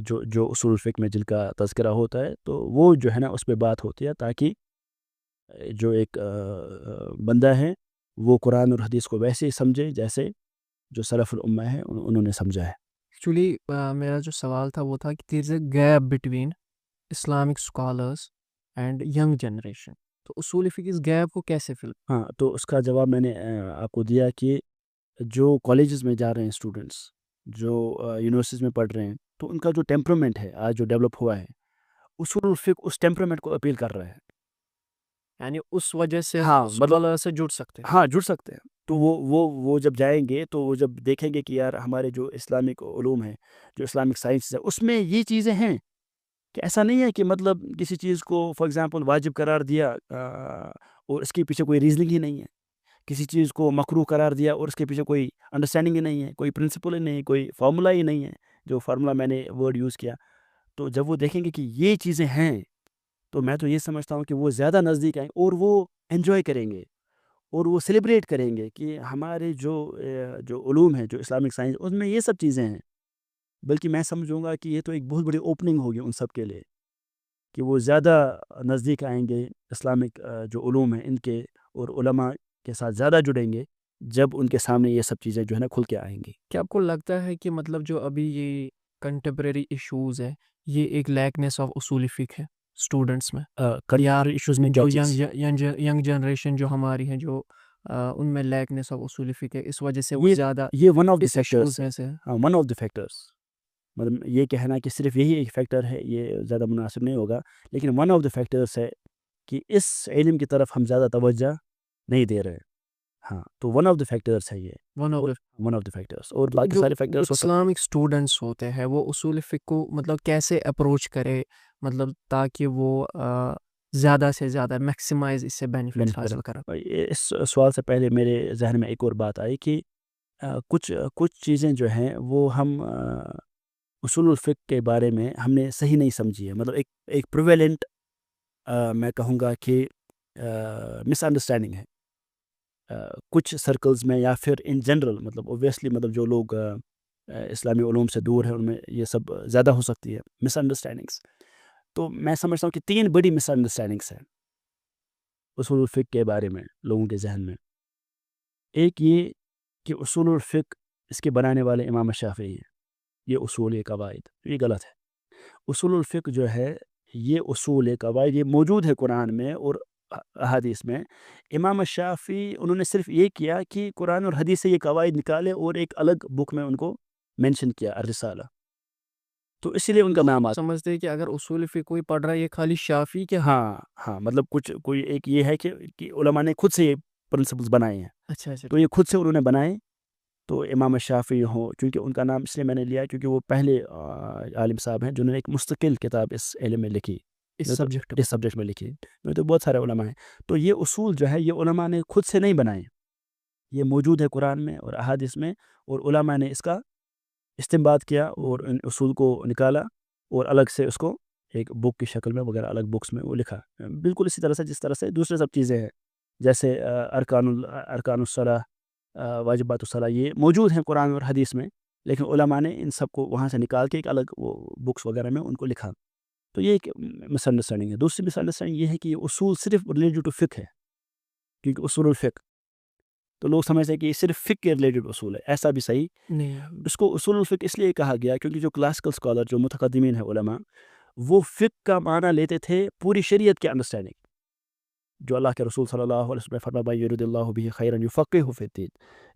جو اصول الفقہ میں جن کا تذکرہ ہوتا ہے، تو وہ جو ہے نا اس پہ بات ہوتی ہے تاکہ جو ایک بندہ ہے وہ قرآن اور حدیث کو ویسے ہی سمجھے جیسے جو سلف الامہ ہے انہوں نے سمجھا ہے. ایکچولی میرا جو سوال تھا وہ تھا کہ there is a gap between Islamic scholars and young generation, تو اصول فقہ اس گیپ کو کیسے فل؟ ہاں، تو اس کا جواب میں نے آپ کو دیا کہ جو کالجز میں جا رہے ہیں اسٹوڈنٹس، جو یونیورسٹیز میں پڑھ رہے ہیں، تو ان کا جو ٹیمپرامنٹ ہے آج جو ڈیولپ ہوا ہے، اصول الفقہ اس ٹیمپرامنٹ کو اپیل کر رہا ہے. یعنی اس وجہ سے ہاں، اسکالر سے جڑ سکتے ہیں. ہاں، جڑ سکتے ہیں. تو وہ جب جائیں گے تو وہ جب دیکھیں گے کہ یار ہمارے جو اسلامک علوم ہیں، جو اسلامک سائنس ہے، اس میں یہ چیزیں ہیں کہ ایسا نہیں ہے کہ مطلب کسی چیز کو فار ایگزامپل واجب قرار دیا اور اس کے پیچھے کوئی ریزننگ ہی نہیں ہے، کسی چیز کو مکروہ قرار دیا اور اس کے پیچھے کوئی انڈرسٹینڈنگ ہی نہیں ہے، کوئی پرنسپل ہی نہیں، کوئی فارمولا ہی نہیں ہے، جو فارمولا میں نے ورڈ یوز کیا. تو جب وہ دیکھیں گے کہ یہ چیزیں ہیں تو میں تو یہ سمجھتا ہوں کہ وہ زیادہ نزدیک آئیں اور وہ انجوائے کریں گے اور وہ سیلیبریٹ کریں گے کہ ہمارے جو علوم ہیں، جو اسلامک سائنس، اس میں یہ سب چیزیں ہیں. بلکہ میں سمجھوں گا کہ یہ تو ایک بہت بڑی اوپننگ ہوگی ان سب کے لیے کہ وہ زیادہ نزدیک آئیں گے اسلامک جو علوم ہیں ان کے، اور علماء کے ساتھ زیادہ جڑیں گے جب ان کے سامنے یہ سب چیزیں جو ہے نا کھل کے آئیں گی. کیا آپ کو لگتا ہے کہ مطلب جو ابھی یہ کنٹمپریری ایشوز ہے یہ ایک لیکنیس آف اصول فقہ ہے اسٹوڈنٹس میں، کنٹمپریری ایشوز میں جو ینگ جنریشن جو ہماری ہیں، جو ان میں لیکنیس آف اصول فقہ ہے، اس وجہ سے وہ زیادہ یہ ون آف دی اس ایشوز میں سے ون آف دی فیکٹرس، مطلب یہ کہنا کہ صرف یہی ایک فیکٹر ہے یہ زیادہ مناسب نہیں ہوگا، لیکن ون آف دی فیکٹرس ہے کہ اس علم کی طرف ہم زیادہ توجہ نہیں دے رہے. ہاں، تو ون آف دی فیکٹرس ہے یہ، ون آف دی فیکٹرس. اور باقی سارے فیکٹرس اسلامک اسٹوڈنٹس ہوتے ہیں وہ اصول فقہ کو مطلب کیسے اپروچ کرے، مطلب تاکہ وہ زیادہ سے زیادہ میکسیمائز اس سے بینیفٹ حاصل کرے. اس سوال سے پہلے میرے ذہن میں ایک اور بات آئی کہ کچھ چیزیں جو ہیں وہ ہم اصول الفقہ کے بارے میں ہم نے صحیح نہیں سمجھی ہے. مطلب ایک پریویلنٹ میں کہوں گا کہ مس انڈرسٹینڈنگ ہے کچھ سرکلز میں یا پھر ان جنرل. مطلب اوبویسلی مطلب جو لوگ اسلامی علوم سے دور ہیں ان میں یہ سب زیادہ ہو سکتی ہے مس انڈرسٹینڈنگس. تو میں سمجھتا ہوں کہ 3 بڑی مس انڈرسٹینڈنگس ہیں اصول الفقہ کے بارے میں لوگوں کے ذہن میں. ایک یہ کہ اصول الفقہ اس کے بنانے والے امام شافعی ہیں، یہ اصول یہ قواعد، یہ غلط ہے۔ اصول الفقہ جو ہے یہ اصول قواعد یہ موجود ہے قرآن میں اور احادیث میں۔ امام شافعی انہوں نے صرف یہ کیا کہ قرآن اور حدیث سے یہ قواعد نکالے اور ایک الگ بک میں ان کو مینشن کیا، الرسالہ، تو اسی لیے ان کا نام آتا سمجھتے ہیں کہ اگر اصول فقہ کوئی پڑھ رہا ہے یہ خالی شافعی کے ہاں مطلب کوئی ایک یہ ہے کہ علماء نے خود سے یہ پرنسپلز بنائے ہیں، اچھا تو یہ خود سے انہوں نے بنائے۔ تو امام شافعی ہوں، چونکہ ان کا نام اس لیے میں نے لیا کیونکہ وہ پہلے عالم صاحب ہیں جنہوں نے ایک مستقل کتاب اس علم میں لکھی، اس سبجیکٹ اس سبجیکٹ میں لکھی، میں تو بہت سارے علماء ہیں۔ تو یہ اصول جو ہے یہ علماء نے خود سے نہیں بنائے، یہ موجود ہے قرآن میں اور احادیث میں، اور علماء نے اس کا استنباط کیا اور ان اصول کو نکالا اور الگ سے اس کو ایک بک کی شکل میں وغیرہ الگ بکس میں وہ لکھا، بالکل اسی طرح سے جس طرح سے دوسرے سب چیزیں ہیں، جیسے ارکان الصلاح، واجبات الصلاح، یہ موجود ہیں قرآن اور حدیث میں، لیکن علماء نے ان سب کو وہاں سے نکال کے ایک الگ وہ بکس وغیرہ میں ان کو لکھا۔ تو یہ ایک مس انڈرسٹینڈنگ ہے۔ دوسری مس انڈرسٹینڈنگ یہ ہے کہ یہ اصول صرف ریلیٹڈ ٹو فقہ ہے، کیونکہ اصول الفقہ تو لوگ سمجھتے ہیں کہ یہ صرف فقہ کے ریلیٹڈ اصول ہے، ایسا بھی صحیح نہیں، اس کو اصول الفقہ اس لیے کہا گیا کیونکہ جو کلاسیکل اسکالر، جو متقدمین ہیں علماء، وہ فقہ کا معنی لیتے تھے پوری شریعت کی انڈرسٹینڈنگ، جو اللہ کے رسول صلی اللہ علیہ وسلم نے فرمایا من یرد اللہ بہ خیرا یفقہہ فی الدین،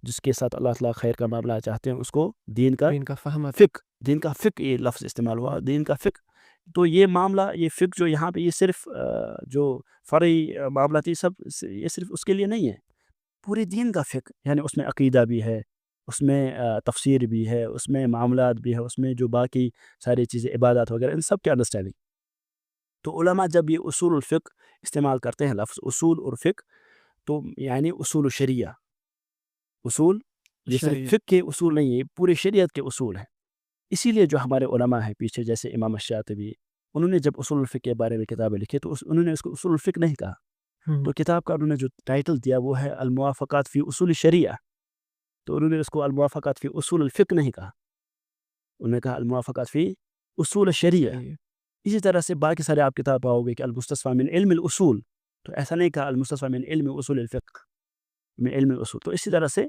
جس کے ساتھ اللہ تعالیٰ خیر کا معاملہ چاہتے ہیں اس کو دین کا ان کا فہم فقہ، دین کا فقہ، یہ لفظ استعمال ہوا، دین کا فقہ۔ تو یہ معاملہ، یہ فقہ جو یہاں پہ یہ صرف جو فرعی معاملہ تھی سب، یہ صرف اس کے لیے نہیں ہے، پورے دین کا فقہ، یعنی اس میں عقیدہ بھی ہے، اس میں تفسیر بھی ہے، اس میں معاملات بھی ہے، اس میں جو باقی ساری چیزیں عبادات وغیرہ، ان سب کی انڈرسٹینڈنگ۔ تو علماء جب یہ اصول الفقہ استعمال کرتے ہیں لفظ اصول اور فقہ، تو یعنی اصول شریعہ، اصول یہ صرف فقہ کے اصول نہیں ہے، پورے شریعت کے اصول ہیں۔ اسی لیے جو ہمارے علماء ہیں پیچھے، جیسے امام الشاطبی، انہوں نے جب اصول الفقہ کے بارے میں کتابیں لکھی تو انہوں نے اس کو اصول الفقہ نہیں کہا، تو کتاب کا انہوں نے جو ٹائٹل دیا وہ ہے الموافقات فی اصول الشریعہ، تو انہوں نے اس کو الموافقات فی اصول الفقہ نہیں کہا، انہوں نے کہا الموافقات فی اصول الشریعہ۔ اسی طرح سے باقی سارے آپ کتاب پاؤ گے کہ المستصفیٰ من علم الاصول، تو ایسا نہیں کہا المستصفیٰ من علم اصول الفقہ، من علم الاصول۔ تو اسی طرح سے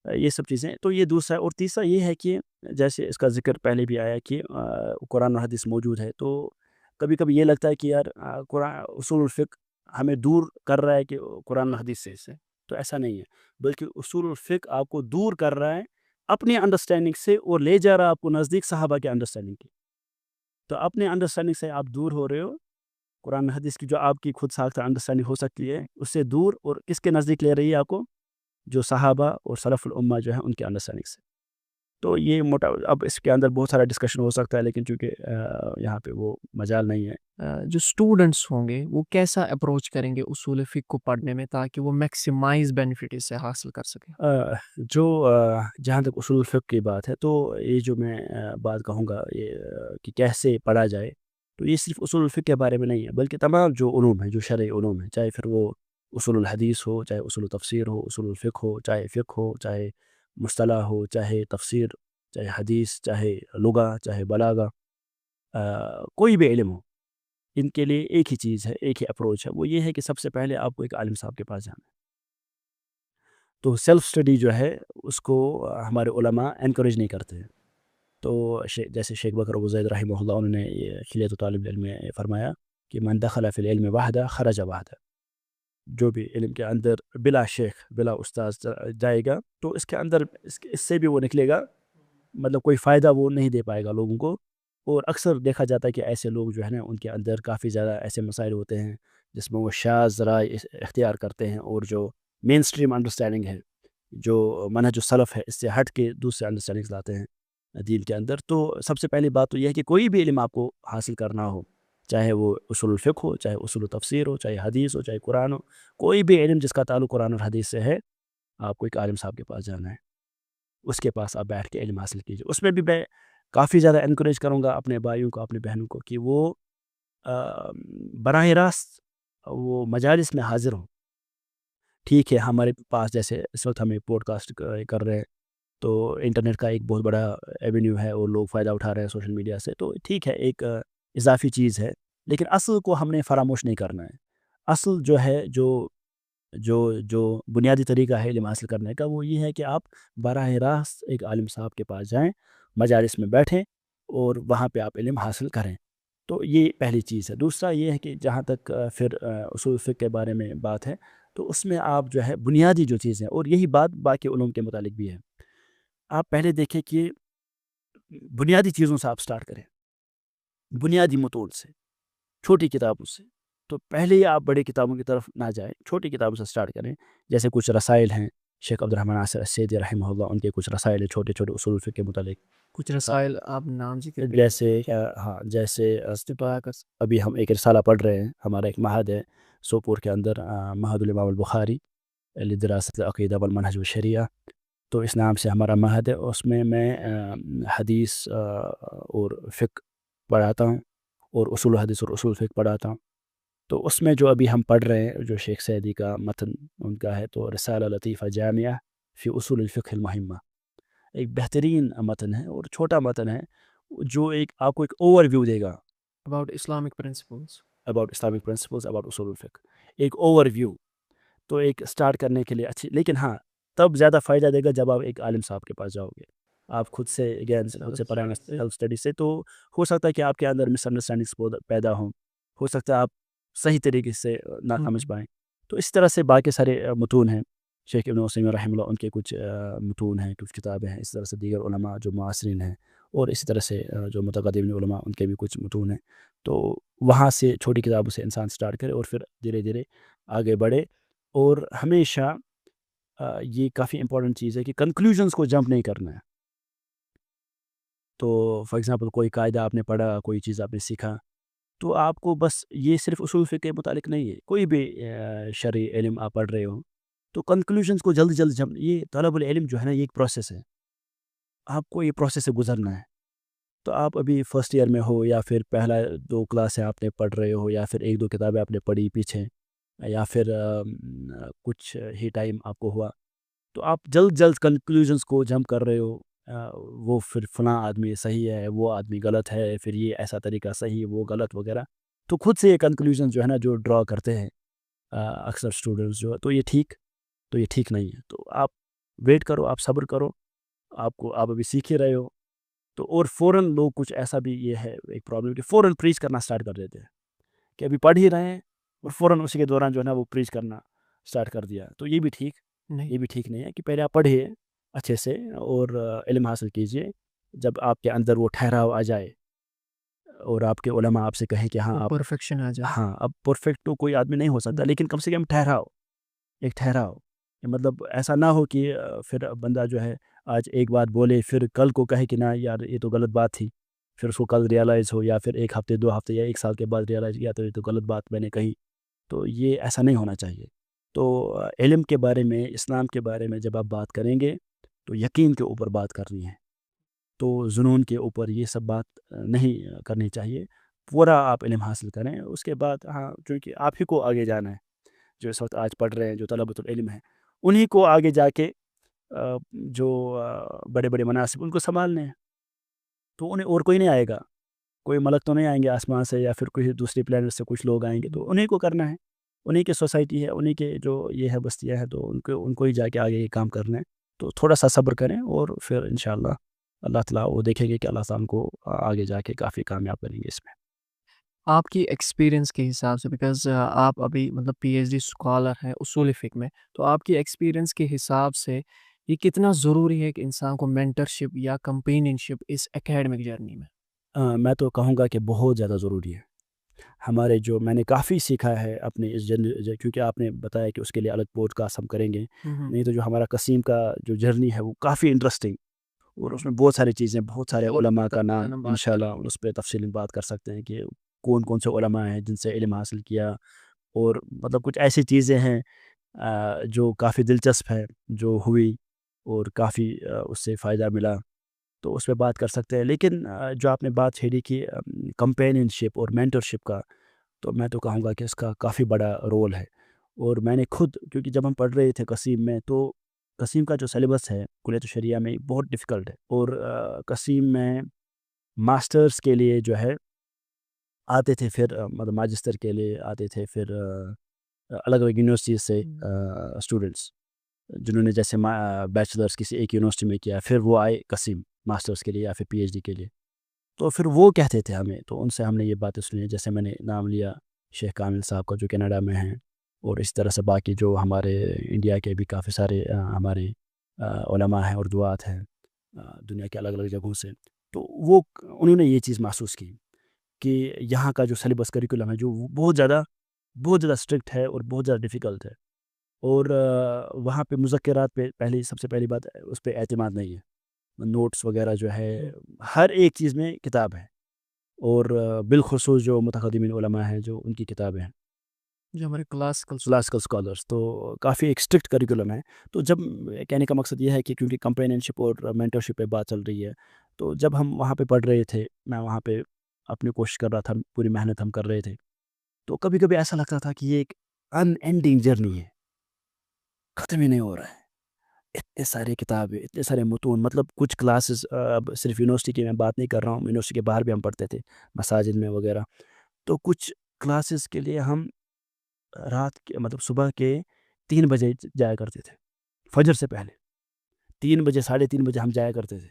یہ سب چیزیں، تو یہ دوسرا۔ اور تیسرا یہ ہے کہ جیسے اس کا ذکر پہلے بھی آیا کہ قرآن و حدیث موجود ہے، تو کبھی کبھی یہ لگتا ہے کہ یار قرآن اصول الفقہ ہمیں دور کر رہا ہے کہ قرآن و حدیث سے، تو ایسا نہیں ہے، بلکہ اصول الفقہ آپ کو دور کر رہا ہے اپنی انڈرسٹینڈنگ سے اور لے جا رہا ہے آپ کو نزدیک صحابہ کے انڈرسٹینڈنگ کی۔ تو اپنے انڈرسٹینڈنگ سے آپ دور ہو رہے ہو، قرآن حدیث کی جو آپ کی خود ساختہ انڈرسٹینڈنگ ہو سکتی ہے اس سے دور، اور کس کے نزدیک لے رہی ہے آپ کو؟ جو صحابہ اور سلف الامہ جو ہیں ان کے انڈرسٹینڈنگ سے۔ تو یہ موٹا، اب اس کے اندر بہت سارا ڈسکشن ہو سکتا ہے، لیکن چونکہ یہاں پہ وہ مجال نہیں ہے۔ جو اسٹوڈنٹس ہوں گے وہ کیسا اپروچ کریں گے اصول فقہ کو پڑھنے میں تاکہ وہ میکسیمائز بینیفٹ اس سے حاصل کر سکیں؟ جو جہاں تک اصول الفقہ کی بات ہے، تو یہ جو میں بات کہوں گا یہ کہ کیسے پڑھا جائے، تو یہ صرف اصول الفقہ کے بارے میں نہیں ہے، بلکہ تمام جو علوم ہیں، جو شرعی علوم ہیں، چاہے پھر وہ اصول الحدیث ہو، چاہے اصول تفسیر ہو، اصول الفقہ ہو، چاہے فقہ ہو، چاہے مصطلح ہو، چاہے تفسیر، چاہے حدیث، چاہے لغہ، چاہے بلاغہ، کوئی بھی علم ہو، ان کے لیے ایک ہی چیز ہے، ایک ہی اپروچ ہے، وہ یہ ہے کہ سب سے پہلے آپ کو ایک عالم صاحب کے پاس جانا ہے۔ تو سیلف اسٹڈی جو ہے اس کو ہمارے علماء انکریج نہیں کرتے ہیں۔ تو جیسے شیخ بکر ابو زید رحمہ اللہ، انہوں نے یہ حلیۃ طالب العلم میں فرمایا کہ من دخل فی العلم وحدہ خرج وحدہ، جو بھی علم کے اندر بلا شیخ بلا استاذ جائے گا تو اس کے اندر اس سے بھی وہ نکلے گا، مطلب کوئی فائدہ وہ نہیں دے پائے گا لوگوں کو۔ اور اکثر دیکھا جاتا ہے کہ ایسے لوگ جو ہے نا ان کے اندر کافی زیادہ ایسے مسائل ہوتے ہیں جس میں وہ شاذ رائے اختیار کرتے ہیں، اور جو مین سٹریم انڈرسٹینڈنگ ہے، جو منہج السلف ہے، اس سے ہٹ کے دوسرے انڈرسٹینڈنگز لاتے ہیں دین کے اندر۔ تو سب سے پہلی بات تو یہ ہے کہ کوئی بھی علم آپ کو حاصل کرنا ہو، چاہے وہ اصول الفقہ ہو، چاہے اصول تفسیر ہو، چاہے حدیث ہو، چاہے قرآن ہو، کوئی بھی علم جس کا تعلق قرآن اور حدیث سے ہے، آپ کو ایک عالم صاحب کے پاس جانا ہے، اس کے پاس آپ بیٹھ کے علم حاصل کیجیے۔ اس میں بھی میں کافی زیادہ انکریج کروں گا اپنے بھائیوں کو، اپنے بہنوں کو، کہ وہ براہ راست وہ مجالس میں حاضر ہوں۔ ٹھیک ہے ہمارے پاس جیسے اس وقت ہمیں پوڈ کاسٹ کر رہے ہیں، تو انٹرنیٹ کا ایک بہت بڑا ایونیو ہے اور لوگ فائدہ اٹھا رہے ہیں سوشل میڈیا سے، تو ٹھیک ہے ایک اضافی چیز ہے، لیکن اصل کو ہم نے فراموش نہیں کرنا ہے۔ اصل جو ہے، جو جو بنیادی طریقہ ہے علم حاصل کرنے کا وہ یہ ہے کہ آپ براہ راست ایک عالم صاحب کے پاس جائیں، مجالس میں بیٹھیں اور وہاں پہ آپ علم حاصل کریں. تو یہ پہلی چیز ہے. دوسرا یہ ہے کہ جہاں تک پھر اصول فقہ کے بارے میں بات ہے تو اس میں آپ جو ہے بنیادی جو چیزیں، اور یہی بات باقی علوم کے متعلق بھی ہے، آپ پہلے دیکھیں کہ بنیادی چیزوں سے آپ سٹارٹ کریں، بنیادی متون سے، چھوٹی کتابوں سے. تو پہلے ہی آپ بڑی کتابوں کی طرف نہ جائیں، چھوٹی کتابوں سے سٹارٹ کریں. جیسے کچھ رسائل ہیں شیخ عبد الرحمن ناصر السعدی رحمہ اللہ، ان کے کچھ رسائل ہیں چھوٹے چھوٹے اصول فقہ کے متعلق. کچھ رسائل آپ نام ذکر جیسے ہاں جیسے ابھی ہم ایک رسالہ پڑھ رہے ہیں، ہمارا ایک معہد ہے سوپور کے اندر، معہد الامام البخاری لدراست العقیدہ والمنہج والشریعہ. تو اس نام سے ہمارا معہد ہے. اس میں حدیث اور فقہ پڑھاتا ہوں، اور اصول حدیث اور اصول فقہ پڑھاتا ہوں. تو اس میں جو ابھی ہم پڑھ رہے ہیں جو شیخ سعدی کا متن ان کا ہے، تو رسالہ لطیفہ جامعہ فی اصول الفقہ المہمہ، ایک بہترین متن ہے اور چھوٹا متن ہے جو آپ کو ایک اوور ویو دے گا about Islamic principles. About Islamic principles, about اصول الفقہ، ایک اوور ویو. تو ایک سٹارٹ کرنے کے لیے اچھی، لیکن ہاں تب زیادہ فائدہ دے گا جب آپ ایک عالم صاحب کے پاس جاؤ گے. آپ خود سے اگین خود سے پڑھیں سیلف اسٹڈی سے، تو ہو سکتا ہے کہ آپ کے اندر مس انڈرسٹینڈنگس پیدا ہوں، ہو سکتا ہے آپ صحیح طریقے سے نہ سمجھ پائیں. تو اس طرح سے باقی سارے متون ہیں، شیخ ابن عثیمین رحمہ اللہ ان کے کچھ متون ہیں، کچھ کتابیں ہیں. اس طرح سے دیگر علماء جو معاصرین ہیں، اور اسی طرح سے جو متقدمین علماء ان کے بھی کچھ متون ہیں. تو وہاں سے چھوٹی کتابوں سے انسان سٹارٹ کرے اور پھر دھیرے دھیرے آگے بڑھے. اور ہمیشہ یہ کافی امپورٹنٹ چیز ہے کہ کنکلوژنس کو جمپ نہیں کرنا ہے. تو فار ایگزامپل کوئی قاعدہ آپ نے پڑھا، کوئی چیز آپ نے سیکھا، تو آپ کو بس یہ صرف اصول فقہ کے متعلق نہیں ہے، کوئی بھی شرعی علم آپ پڑھ رہے ہو تو کنکلوژنس کو جلد جلد جمپ، یہ طلب العلم جو ہے نا یہ ایک پروسیس ہے، آپ کو یہ پروسیس سے گزرنا ہے. تو آپ ابھی فرسٹ ایئر میں ہو، یا پھر پہلا 2 کلاسیں آپ نے پڑھ رہے ہو، یا پھر 1-2 کتابیں آپ نے پڑھی پیچھے، یا پھر کچھ ہی ٹائم آپ کو ہوا، تو آپ جلد جلد کنکلوژنس کو جمپ کر رہے ہو. وہ پھر فلاں آدمی صحیح ہے، وہ آدمی غلط ہے، پھر یہ ایسا طریقہ صحیح وہ غلط وغیرہ. تو خود سے یہ کنکلوژن جو ہے نا جو ڈرا کرتے ہیں اکثر اسٹوڈنٹس جو ہے، تو یہ ٹھیک نہیں ہے. تو آپ ویٹ کرو، آپ صبر کرو، آپ ابھی سیکھ ہی رہے ہو. تو اور فوراً لوگ کچھ ایسا بھی یہ ہے ایک پرابلم کہ فوراً پریچ کرنا سٹارٹ کر دیتے ہیں کہ ابھی پڑھ ہی رہے ہیں اور فوراً اسی کے دوران جو ہے نا وہ پریچ کرنا سٹارٹ کر دیا. تو یہ بھی ٹھیک نہیں ہے کہ پہلے آپ پڑھیے اچھے سے اور علم حاصل کیجئے. جب آپ کے اندر وہ ٹھہراؤ آ جائے اور آپ کے علماء آپ سے کہیں کہ ہاں آپ پرفیکشن آ جائے. ہاں اب پرفیکٹ تو کوئی آدمی نہیں ہو سکتا، لیکن کم سے کم ٹھہراؤ. مطلب ایسا نہ ہو کہ پھر بندہ جو ہے آج ایک بات بولے، پھر کل کو کہے کہ نہ یار یہ تو غلط بات تھی، پھر اس کو کل ریئلائز ہو، یا پھر 1 ہفتے 2 ہفتے یا 1 سال کے بعد ریئلائز کیا تو یہ تو غلط بات میں نے کہی. تو یہ ایسا نہیں ہونا چاہیے. تو علم کے بارے میں، اسلام کے بارے میں جب آپ بات کریں گے تو یقین کے اوپر بات کرنی ہے، تو جنون کے اوپر یہ سب بات نہیں کرنی چاہیے. پورا آپ علم حاصل کریں، اس کے بعد ہاں چونکہ آپ ہی کو آگے جانا ہے، جو اس وقت آج پڑھ رہے ہیں جو طلبۃ العلم ہیں، انہی کو آگے جا کے جو بڑے بڑے مناصب ان کو سنبھالنے ہیں. تو انہیں اور کوئی نہیں آئے گا، کوئی ملک تو نہیں آئیں گے آسمان سے، یا پھر کوئی دوسری پلانٹ سے کچھ لوگ آئیں گے. تو انہیں کو کرنا ہے، انہیں کے سوسائٹی ہے، انہیں کے جو یہ ہے بستیاں ہیں، تو ان کو ہی جا کے آگے یہ کام کرنا ہے. تو تھوڑا سا صبر کریں اور پھر انشاءاللہ اللہ تعالیٰ وہ دیکھیں گے کہ اللہ تعالیٰ کو آگے جا کے کافی کامیاب کریں گے اس میں. آپ کی ایکسپیرینس کے حساب سے، بیکاز آپ ابھی مطلب پی ایچ ڈی اسکالر ہیں اصول فقہ میں، تو آپ کی ایکسپیرینس کے حساب سے یہ کتنا ضروری ہے کہ انسان کو مینٹرشپ یا کمپینینشپ اس اکیڈمک جرنی میں؟ میں تو کہوں گا کہ بہت زیادہ ضروری ہے. ہمارے جو میں نے کافی سیکھا ہے اپنے اس کیونکہ آپ نے بتایا کہ اس کے لیے الگ پوڈ کاسٹ ہم کریں گے. نہیں تو جو ہمارا قسیم کا جو جرنی ہے وہ کافی انٹرسٹنگ، اور اس میں بہت ساری چیزیں، بہت سارے علماء کا نام انشاءاللہ اس پہ تفصیل بات کر سکتے ہیں کہ کون کون سے علماء ہیں جن سے علم حاصل کیا، اور مطلب کچھ ایسی چیزیں ہیں جو کافی دلچسپ ہے جو ہوئی اور کافی اس سے فائدہ ملا، تو اس پہ بات کر سکتے ہیں. لیکن جو آپ نے بات چھیڑی کی کمپینین شپ اور مینٹرشپ کا، تو میں تو کہوں گا کہ اس کا کافی بڑا رول ہے. اور میں نے خود، کیونکہ جب ہم پڑھ رہے تھے قسیم میں، تو قسیم کا جو سلیبس ہے کلیت الشریعہ میں بہت ڈیفیکلٹ ہے. اور قسیم میں ماسٹرز کے لیے جو ہے آتے تھے، پھر مطلب ماجسٹر کے لیے آتے تھے، پھر الگ الگ یونیورسٹیز سے اسٹوڈنٹس جنہوں نے جیسے بیچلرس کسی ایک یونیورسٹی میں کیا، پھر وہ آئے قصیم ماسٹرس کے لیے یا پھر پی ایچ ڈی کے لیے. تو پھر وہ کہتے تھے ہمیں، تو ان سے ہم نے یہ باتیں سنی. جیسے میں نے نام لیا شیخ کامل صاحب کا جو کینیڈا میں ہیں، اور اس طرح سے باقی جو ہمارے انڈیا کے بھی کافی سارے ہمارے علماء ہیں اور دعات ہیں دنیا کے الگ الگ جگہوں سے. تو وہ انہوں نے یہ چیز محسوس کی کہ یہاں کا جو سلیبس کریکولم ہے جو بہت زیادہ اسٹرکٹ ہے اور بہت زیادہ ڈیفیکلٹ ہے، اور وہاں پہ مذکرات پہ سب سے پہلی بات اس پہ اعتماد نہیں ہے. نوٹس وغیرہ جو ہے ہر ایک چیز میں کتاب ہے، اور بالخصوص جو متقدمین علماء ہیں جو ان کی کتابیں ہیں، جو ہمارے کلاسیکل اسکالرس، تو کافی ایک اسٹرکٹ کریکولم ہے. تو جب کہنے کا مقصد یہ ہے کہ کیونکہ کمپینینشپ اور مینٹرشپ پہ بات چل رہی ہے، تو جب ہم وہاں پہ پڑھ رہے تھے، میں وہاں پہ اپنی کوشش کر رہا تھا، پوری محنت ہم کر رہے تھے، تو کبھی کبھی ایسا لگتا تھا کہ یہ ایک ان اینڈنگ جرنی ہے، ختم ہی نہیں ہو رہا ہے. اتنے سارے کتابیں، اتنے سارے متون، مطلب کچھ کلاسز، اب صرف یونیورسٹی کی میں بات نہیں کر رہا ہوں، یونیورسٹی کے باہر بھی ہم پڑھتے تھے مساجد میں وغیرہ. تو کچھ کلاسز کے لیے ہم رات کے مطلب صبح کے 3 بجے جایا کرتے تھے، فجر سے پہلے 3 بجے 3:30 بجے ہم جایا کرتے تھے.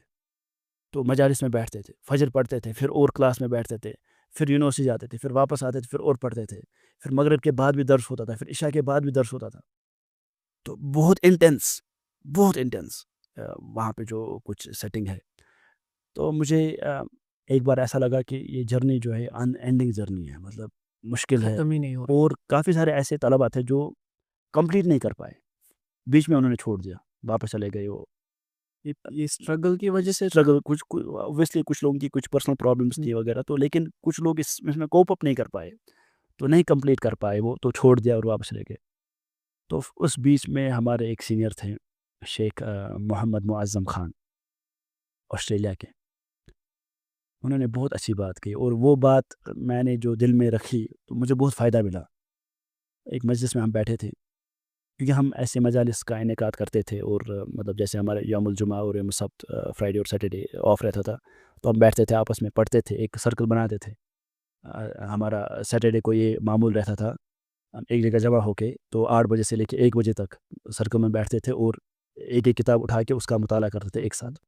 تو مجالس میں بیٹھتے تھے، فجر پڑھتے تھے، پھر اور کلاس میں بیٹھتے تھے، پھر یونیورسٹی جاتے تھے، پھر واپس آتے تھے، پھر اور پڑھتے تھے، پھر مغرب کے بعد بھی درس ہوتا تھا، پھر عشاء کے بعد بھی درس ہوتا تھا. تو بہت انٹینس وہاں پہ جو کچھ سیٹنگ ہے. تو مجھے ایک بار ایسا لگا کہ یہ جرنی جو ہے ان اینڈنگ جرنی ہے، مطلب مشکل ہے، ختم ہی نہیں ہو رہا. اور کافی سارے ایسے طلباء تھے جو کمپلیٹ نہیں کر پائے، بیچ میں انہوں نے چھوڑ دیا، واپس چلے گئے. وہ یہ اسٹرگل کی وجہ سے اسٹرگل اوبویسلی کچھ لوگوں کی کچھ پرسنل پرابلمس تھی وغیرہ، تو لیکن کچھ لوگ اس میں کوپ اپ نہیں کر پائے، تو نہیں کمپلیٹ کر پائے، وہ تو چھوڑ دیا اور واپس لے گئے. تو اس بیچ میں ہمارے ایک سینئر تھے شیخ محمد معظم خان آسٹریلیا کے. انہوں نے بہت اچھی بات کی، اور وہ بات میں نے جو دل میں رکھی تو مجھے بہت فائدہ ملا. ایک مجلس میں ہم بیٹھے تھے، کیونکہ ہم ایسے مجالس کا انعقاد کرتے تھے، اور مطلب جیسے ہمارے یوم الجمعہ اور یوم السبت فرائیڈے اور سیٹرڈے آف رہتا تھا، تو ہم بیٹھتے تھے آپس میں پڑھتے تھے، ایک سرکل بناتے تھے. ہمارا سیٹرڈے کو یہ معمول رہتا تھا، ہم ایک جگہ جمع ہو کے تو 8 بجے سے لے کے 1 بجے تک سرکل میں بیٹھتے تھے، اور ایک ایک کتاب اٹھا کے اس کا مطالعہ کرتے تھے ایک ساتھ،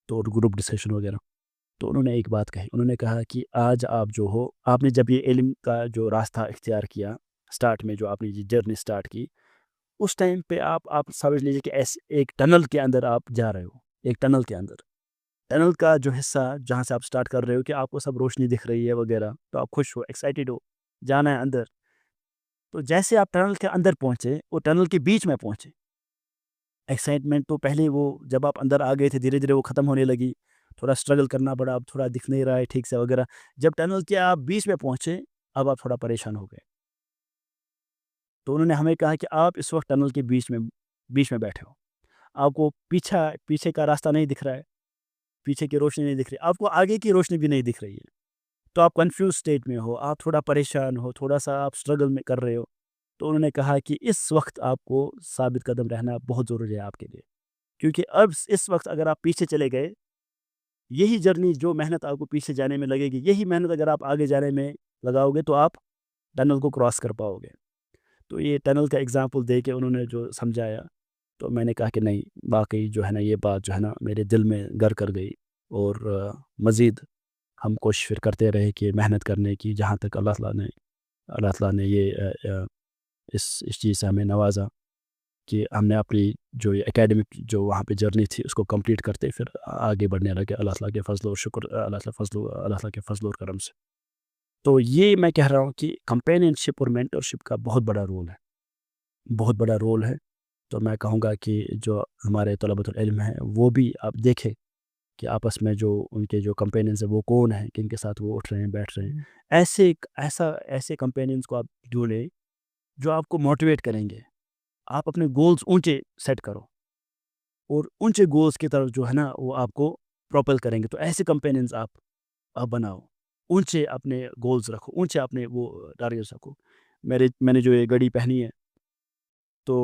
تو گروپ ڈسکشن وغیرہ. تو انہوں نے ایک بات کہی، انہوں نے کہا کہ آج آپ جو ہو، آپ نے جب یہ علم کا جو راستہ اختیار کیا، سٹارٹ میں جو آپ نے یہ جرنی سٹارٹ کی، اس ٹائم پہ آپ سمجھ لیجیے کہ ایسے ایک ٹنل کے اندر آپ جا رہے ہو. ایک ٹنل کے اندر، ٹنل کا جو حصہ جہاں سے آپ سٹارٹ کر رہے ہو کہ آپ کو سب روشنی دکھ رہی ہے وغیرہ، تو آپ خوش ہو، ایکسائٹیڈ ہو، جانا ہے اندر. تو جیسے آپ ٹنل کے اندر پہنچے، وہ ٹنل کے بیچ میں پہنچے، ایکسائٹمنٹ تو پہلے وہ جب آپ اندر آ گئے تھے دھیرے دھیرے وہ ختم ہونے لگی، تھوڑا اسٹرگل کرنا پڑا، اب تھوڑا دکھ نہیں رہا ہے ٹھیک سے وغیرہ. جب ٹنل کے آپ بیچ میں پہنچے، اب آپ تھوڑا پریشان ہو گئے. تو انہوں نے ہمیں کہا کہ آپ اس وقت ٹنل کے بیچ میں بیٹھے ہو، آپ کو پیچھے کا راستہ نہیں دکھ رہا ہے، پیچھے کی روشنی نہیں دکھ رہی، آپ کو آگے کی روشنی بھی نہیں دکھ رہی ہے. تو آپ کنفیوز اسٹیٹ میں ہو، آپ تھوڑا پریشان ہو، تھوڑا سا آپ اسٹرگل میں کر رہے ہو. تو انہوں نے کہا کہ اس وقت آپ کو ثابت قدم رہنا بہت ضروری ہے آپ کے لیے، کیونکہ اب اس وقت اگر آپ پیچھے چلے گئے، یہی جرنی جو محنت آپ کو پیچھے جانے میں لگے گی، یہی محنت اگر آپ آگے جانے میں لگاؤ گے تو آپ ٹنل کو کراس کر پاؤ گے. تو یہ ٹنل کا اگزامپل دے کے انہوں نے جو سمجھایا، تو میں نے کہا کہ نہیں، واقعی جو ہے نا یہ بات جو ہے نا میرے دل میں گر کر گئی. اور مزید ہم کوشش پھر کرتے رہے کہ محنت کرنے کی، جہاں تک اللہ تعالیٰ نے یہ اس چیز سے ہمیں نوازا کہ ہم نے اپنی جو یہ اکیڈمک جو وہاں پہ جرنی تھی اس کو کمپلیٹ کرتے پھر آگے بڑھنے لگے اللہ تعالیٰ کے فضل و شکر، اللہ تعالیٰ کے فضل و کرم سے. تو یہ میں کہہ رہا ہوں کہ کمپینینشپ اور مینٹرشپ کا بہت بڑا رول ہے. تو میں کہوں گا کہ جو ہمارے طلبۃ العلم ہیں وہ بھی آپ دیکھیں کہ آپس میں جو ان کے جو کمپینینز ہیں وہ کون ہیں، کن کے ساتھ وہ اٹھ رہے ہیں، بیٹھ رہے ہیں. ایسے کمپینینز کو آپ ڈھونڈیں جو آپ کو موٹیویٹ کریں گے. آپ اپنے گولز اونچے سیٹ کرو، اور اونچے گولز کی طرف جو ہے نا وہ آپ کو پروپل کریں گے. تو ایسے کمپینینز آپ بناؤ، اونچے اپنے گولز رکھو، اونچے اپنے وہ ٹارگیٹس رکھو. میں نے جو یہ گھڑی پہنی ہے تو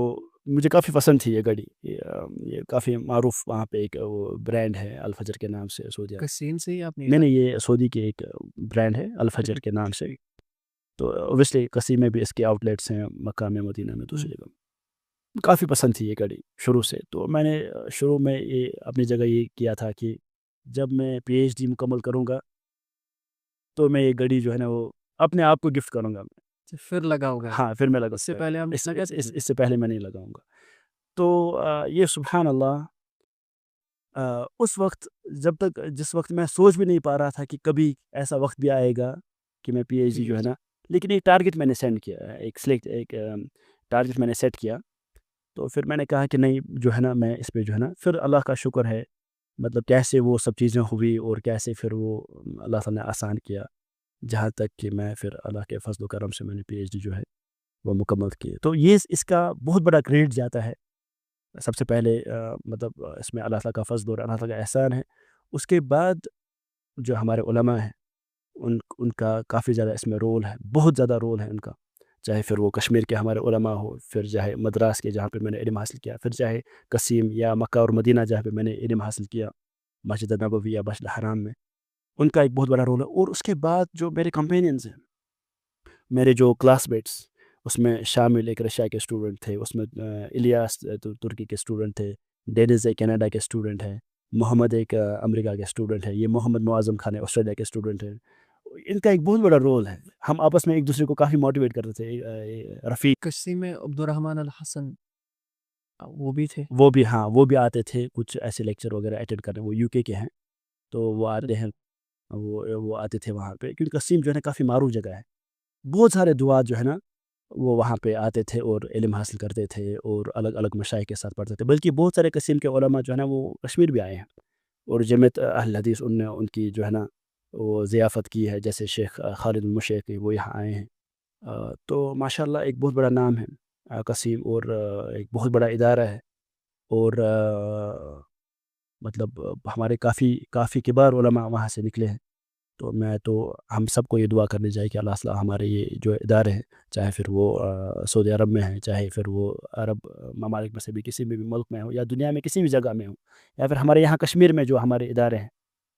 مجھے کافی پسند تھی یہ گھڑی. یہ کافی معروف وہاں پہ ایک وہ برانڈ ہے الفجر کے نام سے، سعودیہ. کسین سے ہی آپ نے نہیں، یہ سعودی کے ایک برانڈ ہے الفجر کے نام سے. تو اوبیسلی قصیم میں بھی اس کے آؤٹ لیٹس ہیں، مکہ میں، مدینہ میں، دوسری جگہ. کافی پسند تھی یہ گھڑی شروع سے. تو میں نے شروع میں یہ اپنی جگہ یہ کیا تھا کہ جب میں پی ایچ ڈی مکمل کروں گا تو میں یہ گھڑی جو ہے نا وہ اپنے آپ کو گفٹ کروں گا. پھر لگاؤ گا؟ ہاں پھر میں لگا. اس سے پہلے ہم اس سے پہلے میں نہیں لگاؤں گا. تو یہ سبحان اللہ اس وقت جس وقت میں سوچ بھی نہیں پا رہا تھا کہ کبھی ایسا وقت بھی آئے گا کہ میں پی ایچ ڈی جو ہے نا، لیکن ایک ٹارگیٹ میں نے سینڈ کیا، ایک ٹارگیٹ میں نے سیٹ کیا. تو پھر میں نے کہا کہ نہیں جو ہے نا میں اس پہ جو ہے نا، پھر اللہ کا شکر ہے مطلب کیسے وہ سب چیزیں ہوئی اور کیسے پھر وہ اللہ تعالیٰ نے آسان کیا، جہاں تک کہ میں پھر اللہ کے فضل و کرم سے میں نے پی ایچ ڈی جو ہے وہ مکمل کی. تو یہ اس کا بہت بڑا کریڈٹ جاتا ہے سب سے پہلے، مطلب اس میں اللہ تعالیٰ کا فضل اور اللہ تعالیٰ کا احسان ہے. اس کے بعد جو ہمارے علماء ہیں ان کا کافی زیادہ اس میں رول ہے، بہت زیادہ رول ہے ان کا، چاہے پھر وہ کشمیر کے ہمارے علماء ہو، پھر چاہے مدراس کے جہاں پہ میں نے علم حاصل کیا، پھر چاہے قصیم یا مکہ اور مدینہ جہاں پہ میں نے علم حاصل کیا، مسجد نبوی یا مسجد حرام میں، ان کا ایک بہت بڑا رول ہے. اور اس کے بعد جو میرے کمپینینز ہیں، میرے جو کلاس میٹس، اس میں شامل ایک رشیا کے اسٹوڈنٹ تھے، اس میں الیاس ترکی کے اسٹوڈنٹ تھے، ڈینز ایک کینیڈا کے اسٹوڈنٹ ہیں، محمد ایک امریکہ کے اسٹوڈنٹ ہے، یہ محمد معظم خان آسٹریلیا کے اسٹوڈنٹ ہیں. ان کا ایک بہت بڑا رول ہے. ہم آپس میں ایک دوسرے کو کافی موٹیویٹ کرتے تھے. رفیق قصیم میں عبد الرحمن الحسن وہ بھی تھے. وہ بھی، ہاں وہ بھی آتے تھے کچھ ایسے لیکچر وغیرہ اٹینڈ کرنے. وہ یو کے ہیں تو وہ آتے ہیں، وہ آتے تھے وہاں پہ، کیونکہ قصیم جو ہے نا کافی معروف جگہ ہے. بہت سارے دعات جو ہے نا وہ وہاں پہ آتے تھے اور علم حاصل کرتے تھے اور الگ الگ مشائخ کے ساتھ پڑھتے تھے. بلکہ بہت سارے قصیم کے علماء جو ہے نا وہ کشمیر بھی آئے ہیں، اور جمعیت اہل حدیث ان نے ان کی جو ہے نا وہ ضیافت کی ہے، جیسے شیخ خالد المشیخ وہ یہاں آئے ہیں. تو ماشاء اللہ ایک بہت بڑا نام ہے قصیم، اور ایک بہت بڑا ادارہ ہے. اور مطلب ہمارے کافی کبار علماء وہاں سے نکلے ہیں. تو ہم سب کو یہ دعا کرنی چاہیے کہ اللہ تعالیٰ ہمارے یہ جو ادارے ہیں، چاہے پھر وہ سعودی عرب میں ہیں، چاہے پھر وہ عرب ممالک میں سے بھی کسی بھی ملک میں ہو، یا دنیا میں کسی بھی جگہ میں ہو، یا پھر ہمارے یہاں کشمیر میں جو ہمارے ادارے ہیں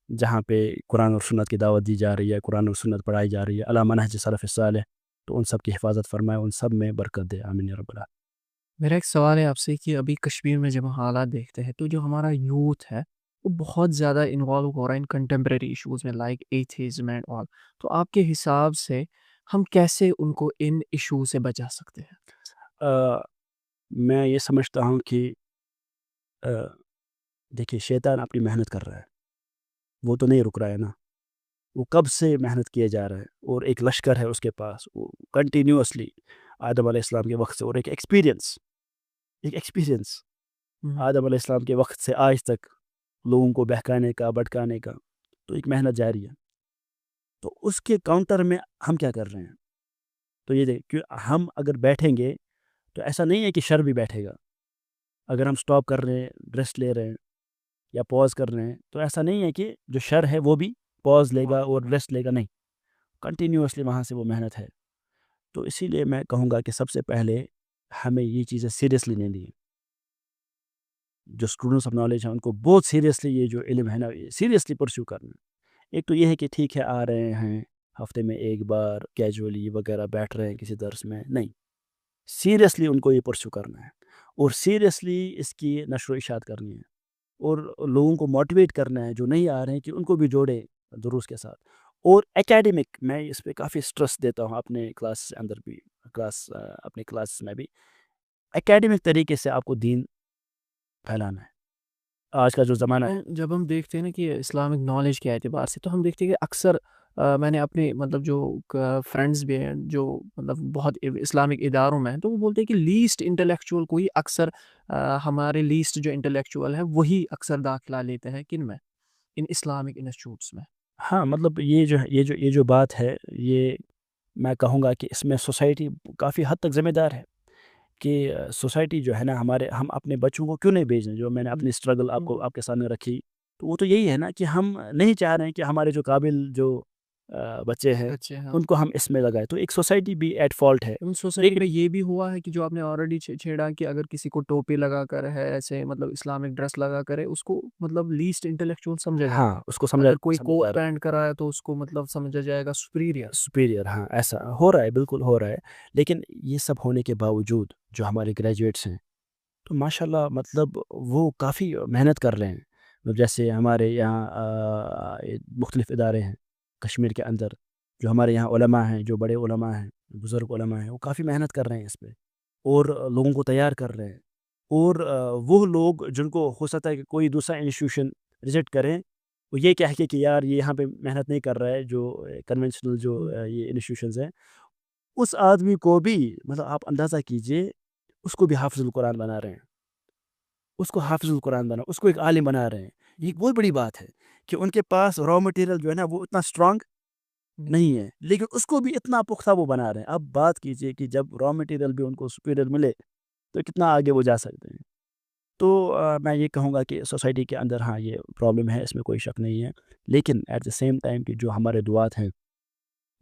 جہاں پہ قرآن اور سنت کی دعوت دی جا رہی ہے، قرآن اور سنت پڑھائی جا رہی ہے علی منہج سلف الصالح، تو ان سب کی حفاظت فرمائے، ان سب میں برکت دے. آمین یا رب العالمین. میرا ایک سوال ہے آپ سے کہ ابھی کشمیر میں جب ہم حالات دیکھتے ہیں تو جو ہمارا یوتھ ہے وہ بہت زیادہ انوالو ہو رہا ہے ان کنٹمپریری ایشوز میں، لائک ایتھیزم اینڈ آل. تو آپ کے حساب سے ہم کیسے ان کو ان ایشو سے بچا سکتے ہیں؟ میں یہ سمجھتا ہوں کہ دیکھیے شیطان اپنی محنت کر رہا ہے، وہ تو نہیں رک رہا ہے نا، وہ کب سے محنت کیے جا رہا ہے، اور ایک لشکر ہے اس کے پاس، وہ کنٹینیوسلی آدم علیہ السلام کے وقت سے، اور ایک ایکسپیرینس آدم علیہ السلام کے وقت سے آج تک لوگوں کو بہکانے کا، بھٹکانے کا، تو ایک محنت جاری ہے. تو اس کے کاؤنٹر میں ہم کیا کر رہے ہیں؟ تو یہ دیکھ کہ ہم اگر بیٹھیں گے تو ایسا نہیں ہے کہ شر بھی بیٹھے گا. اگر ہم سٹاپ کر رہے ہیں، ریسٹ لے رہے ہیں یا پاز کر رہے ہیں، تو ایسا نہیں ہے کہ جو شر ہے وہ بھی پاز لے گا اور ریسٹ لے گا، نہیں، کنٹینیوسلی وہاں سے وہ محنت ہے. تو اسی لیے میں کہوں گا کہ سب سے پہلے ہمیں یہ چیزیں سیریسلی لینی ہیں. جو اسٹوڈنٹس آف نالج ہیں ان کو بہت سیریسلی یہ جو علم ہے نا سیریسلی پرسیو کرنا ہے. ایک تو یہ ہے کہ ٹھیک ہے آ رہے ہیں ہفتے میں ایک بار کیجولی وغیرہ بیٹھ رہے ہیں کسی درس میں، نہیں، سیریسلی ان کو یہ پرسیو کرنا ہے، اور سیریسلی اس کی نشر و اشاعت کرنی ہے، اور لوگوں کو موٹیویٹ کرنا ہے جو نہیں آ رہے ہیں کہ ان کو بھی جوڑے دروس کے ساتھ. اور اکیڈمک میں اس پہ کافی سٹرس دیتا ہوں اپنے کلاس اندر بھی، اپنے کلاس میں بھی، اکیڈمک طریقے سے آپ کو دین پھیلانا ہے. آج کا جو زمانہ ہے، جب ہم دیکھتے ہیں نا کہ اسلامک نالج کے اعتبار سے، تو ہم دیکھتے ہیں کہ اکثر میں نے اپنے مطلب جو فرینڈز بھی ہیں جو مطلب بہت اسلامک اداروں میں ہیں، تو وہ بولتے ہیں کہ لیسٹ انٹلیکچوئل کوئی اکثر ہمارے لیسٹ جو انٹلیکچوئل ہے وہی اکثر داخلہ لیتے ہیں کن میں، ان اسلامک انسٹیٹیوٹس میں. ہاں مطلب یہ جو بات ہے، یہ میں کہوں گا کہ اس میں سوسائٹی کافی حد تک ذمہ دار ہے. کہ سوسائٹی جو ہے نا ہم اپنے بچوں کو کیوں نہیں بھیج رہے؟ جو میں نے اپنی اسٹرگل آپ کے سامنے رکھی، تو وہ تو یہی ہے نا کہ ہم نہیں چاہ رہے ہیں کہ ہمارے جو قابل جو بچے ہیں اچھا ہاں ان کو ہم اس میں لگائیں، تو ایک سوسائٹی بھی ایٹ فالٹ ہے. ان سوسائٹی میں یہ بھی ہوا ہے کہ جو آپ نے آلریڈی چھیڑا کہ اگر کسی کو ٹوپی لگا کر ہے ایسے مطلب اسلامک ڈریس لگا کر ہے اس کو مطلب لیسٹ انٹلیکچوئل سمجھا ہاں جاتا ہے. اس کو اگر کوئی سمجھا کوٹ جا رہا پینٹ کرا ہے تو اس کو مطلب سمجھا جائے گا سپیریئر. سپیریئر. ہاں ایسا ہو رہا ہے، بالکل ہو رہا ہے. لیکن یہ سب ہونے کے باوجود جو ہمارے گریجویٹس ہیں تو ماشاء اللہ مطلب وہ کافی محنت کر رہے ہیں. جیسے ہمارے یہاں مختلف ادارے ہیں کشمیر کے اندر، جو ہمارے یہاں علماء ہیں، جو بڑے علماء ہیں، بزرگ علماء ہیں، وہ کافی محنت کر رہے ہیں اس پہ اور لوگوں کو تیار کر رہے ہیں. اور وہ لوگ جن کو ہو سکتا ہے کہ کوئی دوسرا انسٹیٹیوشن وزٹ کریں، وہ یہ کہہ کے کہ یار یہ یہاں پہ محنت نہیں کر رہا ہے، جو کنونشنل جو یہ انسٹیٹیوشنز ہیں، اس آدمی کو بھی مطلب آپ اندازہ کیجئے اس کو بھی حافظ القرآن بنا رہے ہیں، اس کو حافظ القرآن بنا، اس کو ایک عالم بنا رہے ہیں. یہ ایک بہت بڑی بات ہے کہ ان کے پاس را مٹیریل جو ہے نا وہ اتنا اسٹرانگ نہیں ہے، لیکن اس کو بھی اتنا پختہ وہ بنا رہے ہیں. اب بات کیجئے کہ جب را مٹیریل بھی ان کو سپیریئر ملے تو کتنا آگے وہ جا سکتے ہیں. تو میں یہ کہوں گا کہ سوسائٹی کے اندر ہاں یہ پرابلم ہے، اس میں کوئی شک نہیں ہے. لیکن ایٹ دا سیم ٹائم کہ جو ہمارے دعات ہیں،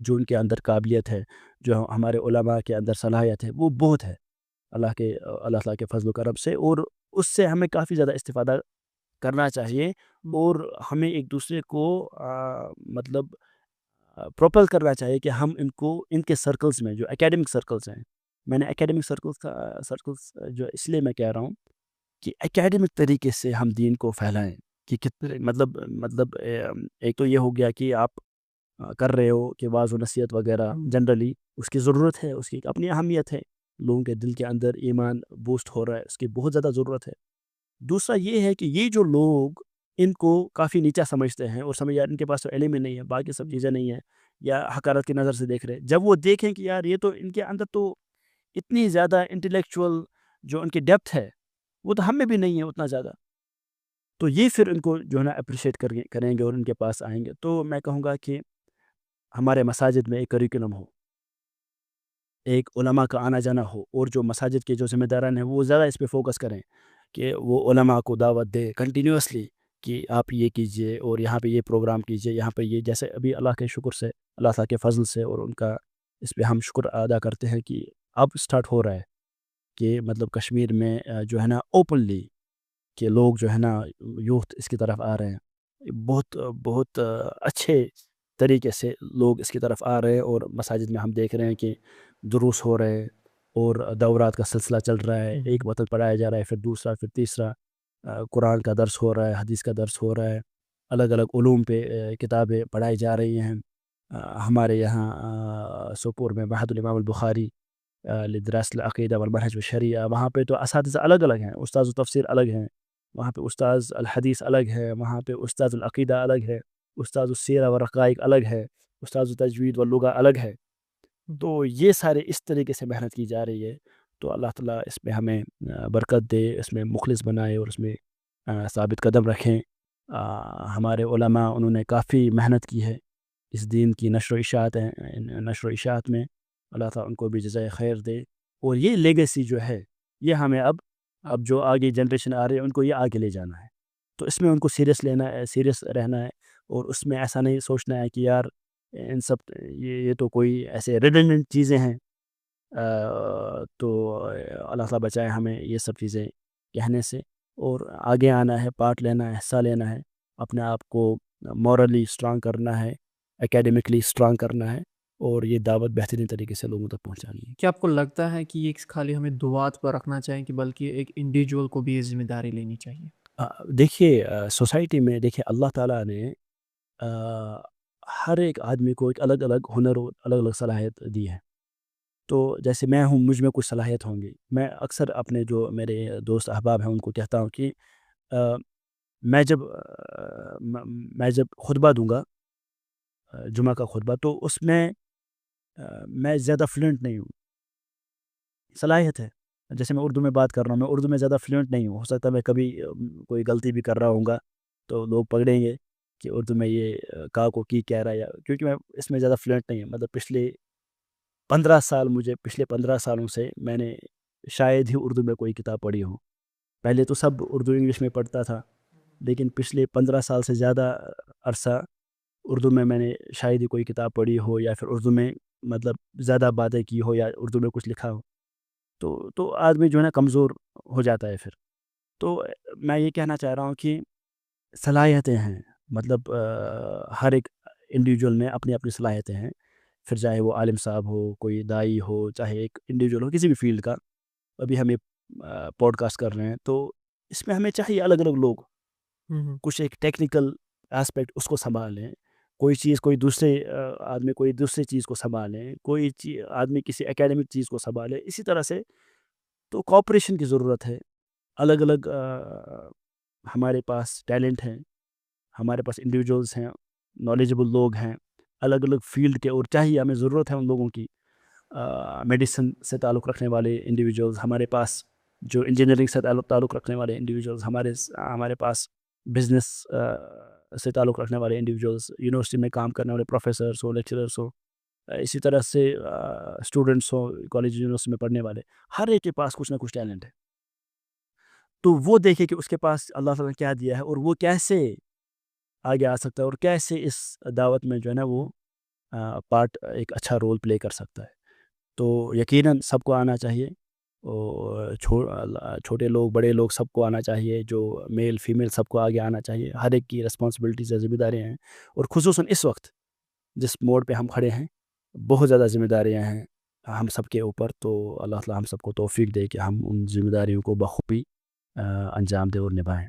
جو ان کے اندر قابلیت ہے، جو ہمارے علماء کے اندر صلاحیت ہے، وہ بہت ہے اللہ تعالیٰ کے فضل و کرم سے، اور اس سے ہمیں کافی زیادہ استفادہ کرنا چاہیے. اور ہمیں ایک دوسرے کو مطلب پروپل کرنا چاہیے کہ ہم ان کے سرکلز میں، جو اکیڈمک سرکلز ہیں، میں نے اکیڈمک سرکلز جو اس لیے میں کہہ رہا ہوں کہ اکیڈمک طریقے سے ہم دین کو پھیلائیں. کہ کتنے مطلب ایک تو یہ ہو گیا کہ آپ کر رہے ہو کہ واعظ و نصیحت وغیرہ جنرلی اس کی ضرورت ہے، اس کی ایک اپنی اہمیت ہے، لوگوں کے دل کے اندر ایمان بوسٹ ہو رہا ہے، اس کی بہت زیادہ ضرورت ہے. دوسرا یہ ہے کہ یہ جو لوگ ان کو کافی نیچا سمجھتے ہیں اور یار ان کے پاس تو علم ہی نہیں ہے، باقی سب چیزیں نہیں ہیں، یا حقارت کی نظر سے دیکھ رہے، جب وہ دیکھیں کہ یار یہ تو ان کے اندر تو اتنی زیادہ انٹلیکچوئل جو ان کی ڈیپتھ ہے وہ تو ہم میں بھی نہیں ہے اتنا زیادہ، تو یہ پھر ان کو جو ہے نا اپریشیٹ کریں گے اور ان کے پاس آئیں گے. تو میں کہوں گا کہ ہمارے مساجد میں ایک کریکولم ہو، ایک علماء کا آنا جانا ہو، اور جو مساجد کے جو ذمہ داران ہیں وہ زیادہ اس پہ فوکس کریں کہ وہ علماء کو دعوت دے کنٹینیوسلی کہ آپ یہ کیجئے اور یہاں پہ یہ پروگرام کیجئے، یہاں پہ یہ، جیسے ابھی اللہ کے شکر سے، اللہ تعالیٰ کے فضل سے اور ان کا اس پہ ہم شکر ادا کرتے ہیں کہ اب سٹارٹ ہو رہا ہے کہ مطلب کشمیر میں جو ہے نا اوپنلی کہ لوگ جو ہے نا یوتھ اس کی طرف آ رہے ہیں، بہت بہت اچھے طریقے سے لوگ اس کی طرف آ رہے ہیں. اور مساجد میں ہم دیکھ رہے ہیں کہ دروس ہو رہے ہیں اور دورات کا سلسلہ چل رہا ہے، ایک وقت پڑھایا جا رہا ہے، پھر دوسرا، پھر تیسرا، قرآن کا درس ہو رہا ہے، حدیث کا درس ہو رہا ہے، الگ الگ علوم پہ کتابیں پڑھائی جا رہی ہیں. ہمارے یہاں سوپور میں معہد الامام البخاری لدراس العقیدہ والمنہج والشریعہ، وہاں پہ تو اساتذہ الگ الگ ہیں، استاذ التفسیر الگ ہیں، وہاں پہ استاذ الحدیث الگ ہے، وہاں پہ استاذ العقیدہ الگ ہے، استاذ السیرہ والرقائق الگ ہے، استاذ التجوید واللغہ الگ ہے. تو یہ سارے اس طریقے سے محنت کی جا رہی ہے. تو اللہ تعالیٰ اس میں ہمیں برکت دے، اس میں مخلص بنائے اور اس میں ثابت قدم رکھیں. ہمارے علماء انہوں نے کافی محنت کی ہے اس دین کی نشر و اشاعت میں، اللہ تعالیٰ ان کو بھی جزائے خیر دے. اور یہ لیگیسی جو ہے یہ ہمیں اب جو آگے جنریشن آ رہی ہے ان کو یہ آگے لے جانا ہے. تو اس میں ان کو سیریس رہنا ہے، اور اس میں ایسا نہیں سوچنا ہے کہ یار ان سب یہ تو کوئی ایسے ریڈنڈنٹ چیزیں ہیں. تو اللہ تعالیٰ بچائے ہمیں یہ سب چیزیں کہنے سے، اور آگے آنا ہے، پارٹ لینا ہے، حصہ لینا ہے، اپنے آپ کو مورلی اسٹرانگ کرنا ہے، اکیڈمکلی اسٹرانگ کرنا ہے، اور یہ دعوت بہترین طریقے سے لوگوں تک پہنچانی ہے. کیا آپ کو لگتا ہے کہ یہ خالی ہمیں دعات پر رکھنا چاہیے کہ بلکہ ایک انڈیویجول کو بھی یہ ذمہ داری لینی چاہیے؟ دیکھیے سوسائٹی میں دیکھیے اللہ تعالیٰ نے ہر ایک آدمی کو ایک الگ الگ ہنر اور الگ الگ صلاحیت دی ہے. تو جیسے میں ہوں، مجھ میں کچھ صلاحیت ہوں گی. میں اکثر اپنے جو میرے دوست احباب ہیں ان کو کہتا ہوں کہ میں جب خطبہ دوں گا، جمعہ کا خطبہ، تو اس میں میں زیادہ فلوئنٹ نہیں ہوں. صلاحیت ہے، جیسے میں اردو میں بات کر رہا ہوں، میں اردو میں زیادہ فلوئنٹ نہیں ہوں. ہو سکتا ہے میں کبھی کوئی غلطی بھی کر رہا ہوں گا تو لوگ پکڑیں گے کہ اردو میں یہ کا کو کی کہہ رہا ہے، کیونکہ میں اس میں زیادہ فلوئنٹ نہیں ہوں. مطلب پچھلے 15 سالوں سے میں نے شاید ہی اردو میں کوئی کتاب پڑھی ہو. پہلے تو سب اردو انگلش میں پڑھتا تھا، لیکن پچھلے 15 سال سے زیادہ عرصہ اردو میں نے شاید ہی کوئی کتاب پڑھی ہو یا پھر اردو میں مطلب زیادہ باتیں کی ہو یا اردو میں کچھ لکھا ہو، تو آدمی جو ہے نا کمزور ہو جاتا ہے پھر. تو میں یہ کہنا چاہ رہا ہوں کہ صلاحیتیں ہیں، مطلب ہر ایک انڈیویجول میں اپنی اپنی صلاحیتیں ہیں، پھر چاہے وہ عالم صاحب ہو، کوئی دائی ہو، چاہے ایک انڈیویجول ہو کسی بھی فیلڈ کا. ابھی ہم یہ پوڈ کاسٹ کر رہے ہیں تو اس میں ہمیں چاہیے الگ الگ لوگ کچھ ایک ٹیکنیکل اسپیکٹ اس کو سنبھالیں، کوئی چیز کوئی دوسرے آدمی کوئی دوسری چیز کو سنبھالیں، کوئی آدمی کسی اکیڈمک چیز کو سنبھالے. اسی طرح سے تو کوآپریشن کی ضرورت ہے. الگ الگ ہمارے پاس ٹیلنٹ ہیں، ہمارے پاس انڈیویجولس ہیں، نالجبل لوگ ہیں الگ الگ فیلڈ کے، اور چاہیے ہمیں ضرورت ہے ان لوگوں کی. میڈیسن سے تعلق رکھنے والے انڈیویجولز ہمارے پاس، جو انجینئرنگ سے تعلق رکھنے والے انڈیویجولز ہمارے پاس، بزنس سے تعلق رکھنے والے انڈیویجولز، یونیورسٹی میں کام کرنے والے پروفیسرس ہو، لیکچررس ہو، اسی طرح سے اسٹوڈنٹس ہو کالج یونیورسٹی میں پڑھنے والے. ہر ایک کے پاس کچھ نہ کچھ ٹیلنٹ ہے. تو وہ دیکھے کہ اس کے پاس اللہ تعالیٰ نے کیا دیا ہے اور وہ کیسے آگے آ سکتا ہے اور کیسے اس دعوت میں جو ہے نا وہ پارٹ ایک اچھا رول پلے کر سکتا ہے. تو یقیناً سب کو آنا چاہیے، اور چھوٹے لوگ بڑے لوگ سب کو آنا چاہیے، جو میل فیمیل سب کو آگے آنا چاہیے. ہر ایک کی رسپانسبلٹیز ہے، ذمہ داریاں ہیں، اور خصوصاً اس وقت جس موڑ پہ ہم کھڑے ہیں بہت زیادہ ذمہ داریاں ہیں ہم سب کے اوپر. تو اللہ تعالیٰ ہم سب کو توفیق دے کہ ہم ان ذمہ داریوں کو بخوبی انجام دیں اور نبھائیں.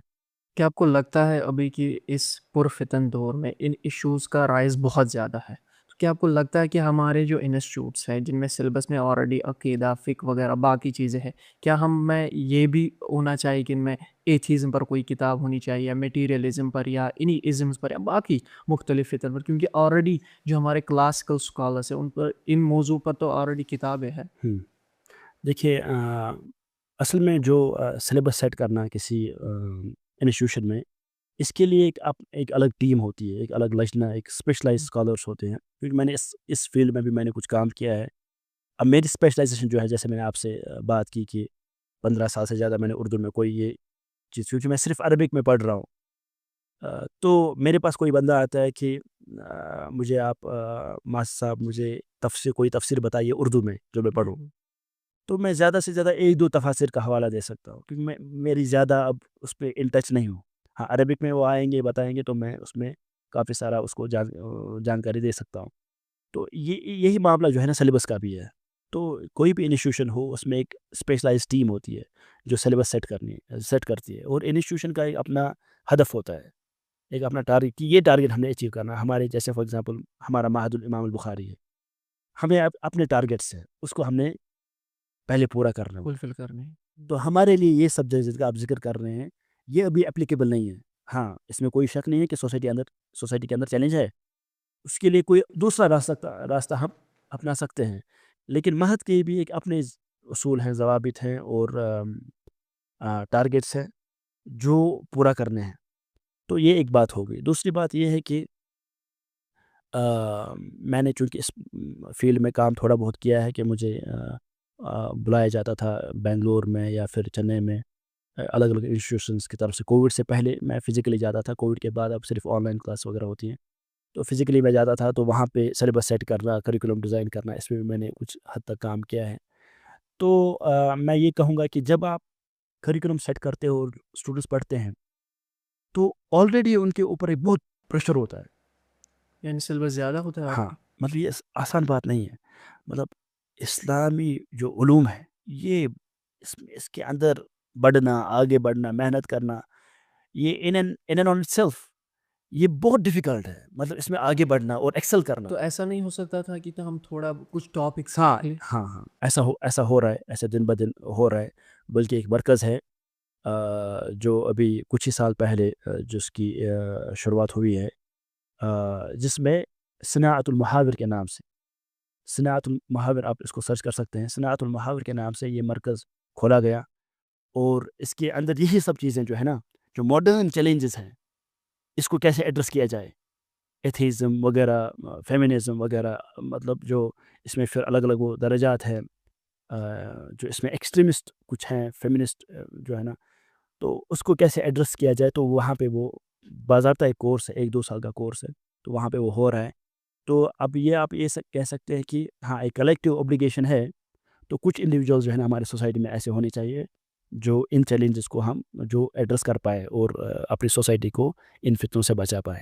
کیا آپ کو لگتا ہے ابھی کہ اس پرفتن دور میں ان ایشوز کا رائز بہت زیادہ ہے، تو کیا آپ کو لگتا ہے کہ ہمارے جو انسٹیٹیوٹس ہیں جن میں سلیبس میں آلریڈی عقیدہ، فقہ وغیرہ باقی چیزیں ہیں، کیا ہم میں یہ بھی ہونا چاہیے کہ ان میں ایتھیزم پر کوئی کتاب ہونی چاہیے، یا میٹیریلزم پر، یا انہی ازمز پر، یا باقی مختلف فطر پر؟ کیونکہ آلریڈی جو ہمارے کلاسیکل اسکالرس ہیں ان پر ان موضوع پر تو آلریڈی کتابیں ہیں. دیکھیے اصل میں جو سلیبس سیٹ کرنا کسی انسٹیٹیوشن میں، اس کے لیے ایک الگ ٹیم ہوتی ہے، ایک الگ لجنہ، ایک اسپیشلائز اسکالرس ہوتے ہیں. کیونکہ میں نے اس فیلڈ میں بھی میں نے کچھ کام کیا ہے. اب میری اسپیشلائزیشن جو ہے، جیسے میں نے آپ سے بات کی کہ 15 سال سے زیادہ میں نے اردو میں کوئی یہ چیز، کیونکہ میں صرف عربک میں پڑھ رہا ہوں. تو میرے پاس کوئی بندہ آتا ہے کہ مجھے آپ ماسٹر صاحب مجھے کوئی تفسیر بتائیے اردو میں جو میں پڑھوں. تو میں زیادہ سے زیادہ ایک دو تفاسیر کا حوالہ دے سکتا ہوں، کیونکہ میں میری زیادہ اب اس پہ ان ٹچ نہیں ہوں. ہاں عربک میں وہ آئیں گے بتائیں گے تو میں اس میں کافی سارا اس کو جانکاری دے سکتا ہوں. تو یہی معاملہ جو ہے نا سلیبس کا بھی ہے. تو کوئی بھی انسٹیٹیوشن ہو اس میں ایک اسپیشلائز ٹیم ہوتی ہے جو سلیبس سیٹ کرتی ہے، اور انسٹیٹیوشن کا ایک اپنا ہدف ہوتا ہے، ایک اپنا ٹارگیٹ کہ یہ ٹارگیٹ ہم نے اچیو کرنا ہے. ہمارے جیسے فار ایگزامپل ہمارا معہد الامام البخاری ہے، ہمیں اپنے ٹارگیٹس ہیں، اس کو ہم نے پہلے پورا کرنا ہے. فلفل کرنے. تو ہمارے لیے یہ سبجیکٹ جس کا آپ ذکر کر رہے ہیں یہ ابھی اپلیکیبل نہیں ہے. ہاں اس میں کوئی شک نہیں ہے کہ سوسائٹی کے اندر چیلنج ہے، اس کے لیے کوئی دوسرا راستہ ہم اپنا سکتے ہیں. لیکن مہد کے بھی ایک اپنے اصول ہیں، ضوابط ہیں، اور ٹارگیٹس ہیں جو پورا کرنے ہیں. تو یہ ایک بات ہو گئی. دوسری بات یہ ہے کہ میں نے چونکہ اس فیلڈ میں کام تھوڑا بہت کیا ہے کہ مجھے بلایا جاتا تھا بنگلور میں یا پھر چنئی میں الگ الگ انسٹیٹیوشنس کی طرف سے. کووڈ سے پہلے میں فزیکلی جاتا تھا، کووڈ کے بعد اب صرف آن لائن کلاس وغیرہ ہوتی ہیں. تو فزیکلی میں جاتا تھا، تو وہاں پہ سلیبس سیٹ کرنا، کریکولم ڈیزائن کرنا، اس میں بھی میں نے کچھ حد تک کام کیا ہے. تو میں یہ کہوں گا کہ جب آپ کریکولم سیٹ کرتے ہو اور اسٹوڈنٹس پڑھتے ہیں تو آلریڈی ان کے اوپر ایک بہت پریشر ہوتا ہے. یعنی سلیبس زیادہ ہوتا ہے. ہاں مطلب یہ آسان بات نہیں ہے. مطلب اسلامی جو علوم ہے یہ اس کے اندر بڑھنا، آگے بڑھنا، محنت کرنا، یہ ان اینڈ آن سیلف یہ بہت ڈیفیکلٹ ہے. مطلب اس میں آگے بڑھنا اور ایکسل کرنا. تو ایسا نہیں ہو سکتا تھا کہ ہم تھوڑا کچھ ٹاپکس؟ ہاں ایسا ہو رہا ہے، ایسا دن بدن ہو رہا ہے. بلکہ ایک مرکز ہے جو ابھی کچھ ہی سال پہلے جس کی شروعات ہوئی ہے، جس میں صناعت المحاور کے نام سے، صناعت المحاور آپ اس کو سرچ کر سکتے ہیں، صناعت المحاور کے نام سے یہ مرکز کھولا گیا. اور اس کے اندر یہی سب چیزیں جو ہے نا، جو ماڈرن چیلنجز ہیں، اس کو کیسے ایڈریس کیا جائے، ایتھیزم وغیرہ، فیمنزم وغیرہ، مطلب جو اس میں پھر الگ الگ وہ درجات ہیں، جو اس میں ایکسٹریمسٹ کچھ ہیں، فیمنسٹ جو ہے نا، تو اس کو کیسے ایڈریس کیا جائے. تو وہاں پہ وہ باضابطہ ایک کورس ہے، 1-2 سال کا کورس ہے. تو وہاں پہ وہ ہو رہا ہے. تو اب یہ آپ یہ کہہ سکتے ہیں کہ ہاں ایک کلیکٹیو اوبلیگیشن ہے. تو کچھ انڈیویجولز جو ہے نا ہمارے سوسائٹی میں ایسے ہونے چاہیے جو ان چیلنجز کو ہم جو ایڈریس کر پائے اور اپنی سوسائٹی کو ان فتنوں سے بچا پائے.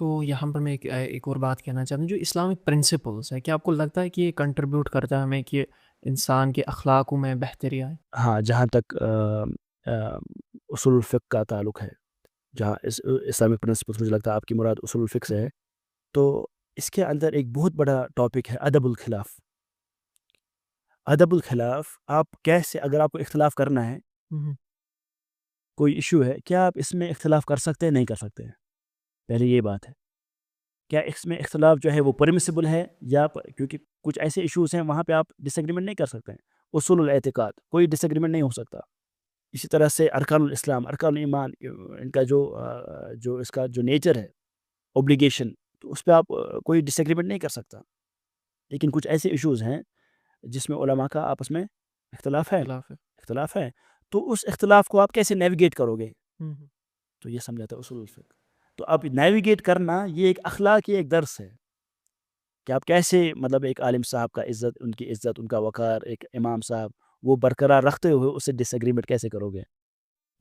تو یہاں پر میں ایک اور بات کہنا چاہتا ہوں، جو اسلامک پرنسپلس ہے، کیا آپ کو لگتا ہے کہ یہ کنٹریبیوٹ کرتا ہے ہمیں کہ انسان کے اخلاقوں میں بہتری آئے؟ ہاں جہاں تک اصول الفقہ کا تعلق ہے، جہاں اسلامک پرنسپلس مجھے لگتا ہے آپ کی مراد اصول الفقہ سے ہے، تو اس کے اندر ایک بہت بڑا ٹاپک ہے ادب الخلاف. ادب الخلاف، آپ کیسے اگر آپ کو اختلاف کرنا ہے، کوئی ایشو ہے، کیا آپ اس میں اختلاف کر سکتے ہیں؟ نہیں کر سکتے ہیں. پہلے یہ بات ہے، کیا اس میں اختلاف جو ہے وہ پرمیسیبل ہے یا کیونکہ کچھ ایسے ایشوز ہیں وہاں پہ آپ ڈس ایگریمنٹ نہیں کر سکتے ہیں. اصول الاعتقاد کوئی ڈس ایگریمنٹ نہیں ہو سکتا. اسی طرح سے ارکان الاسلام، ارکان ایمان، ان کا جو اس کا جو نیچر ہے اوبلیگیشن، تو اس پہ آپ کوئی ڈس ایگریمنٹ نہیں کر سکتا. لیکن کچھ ایسے ایشوز ہیں جس میں علماء کا آپس میں اختلاف ہے. تو اس اختلاف کو آپ کیسے نیویگیٹ کرو گے؟ تو یہ سمجھاتا ہے اصول الفقہ. تو اب نیویگیٹ کرنا یہ ایک اخلاقی ایک درس ہے کہ آپ کیسے مطلب ایک عالم صاحب کا عزت، ان کا وقار، ایک امام صاحب وہ برقرار رکھتے ہوئے اسے ڈس ایگریمنٹ کیسے کرو گے.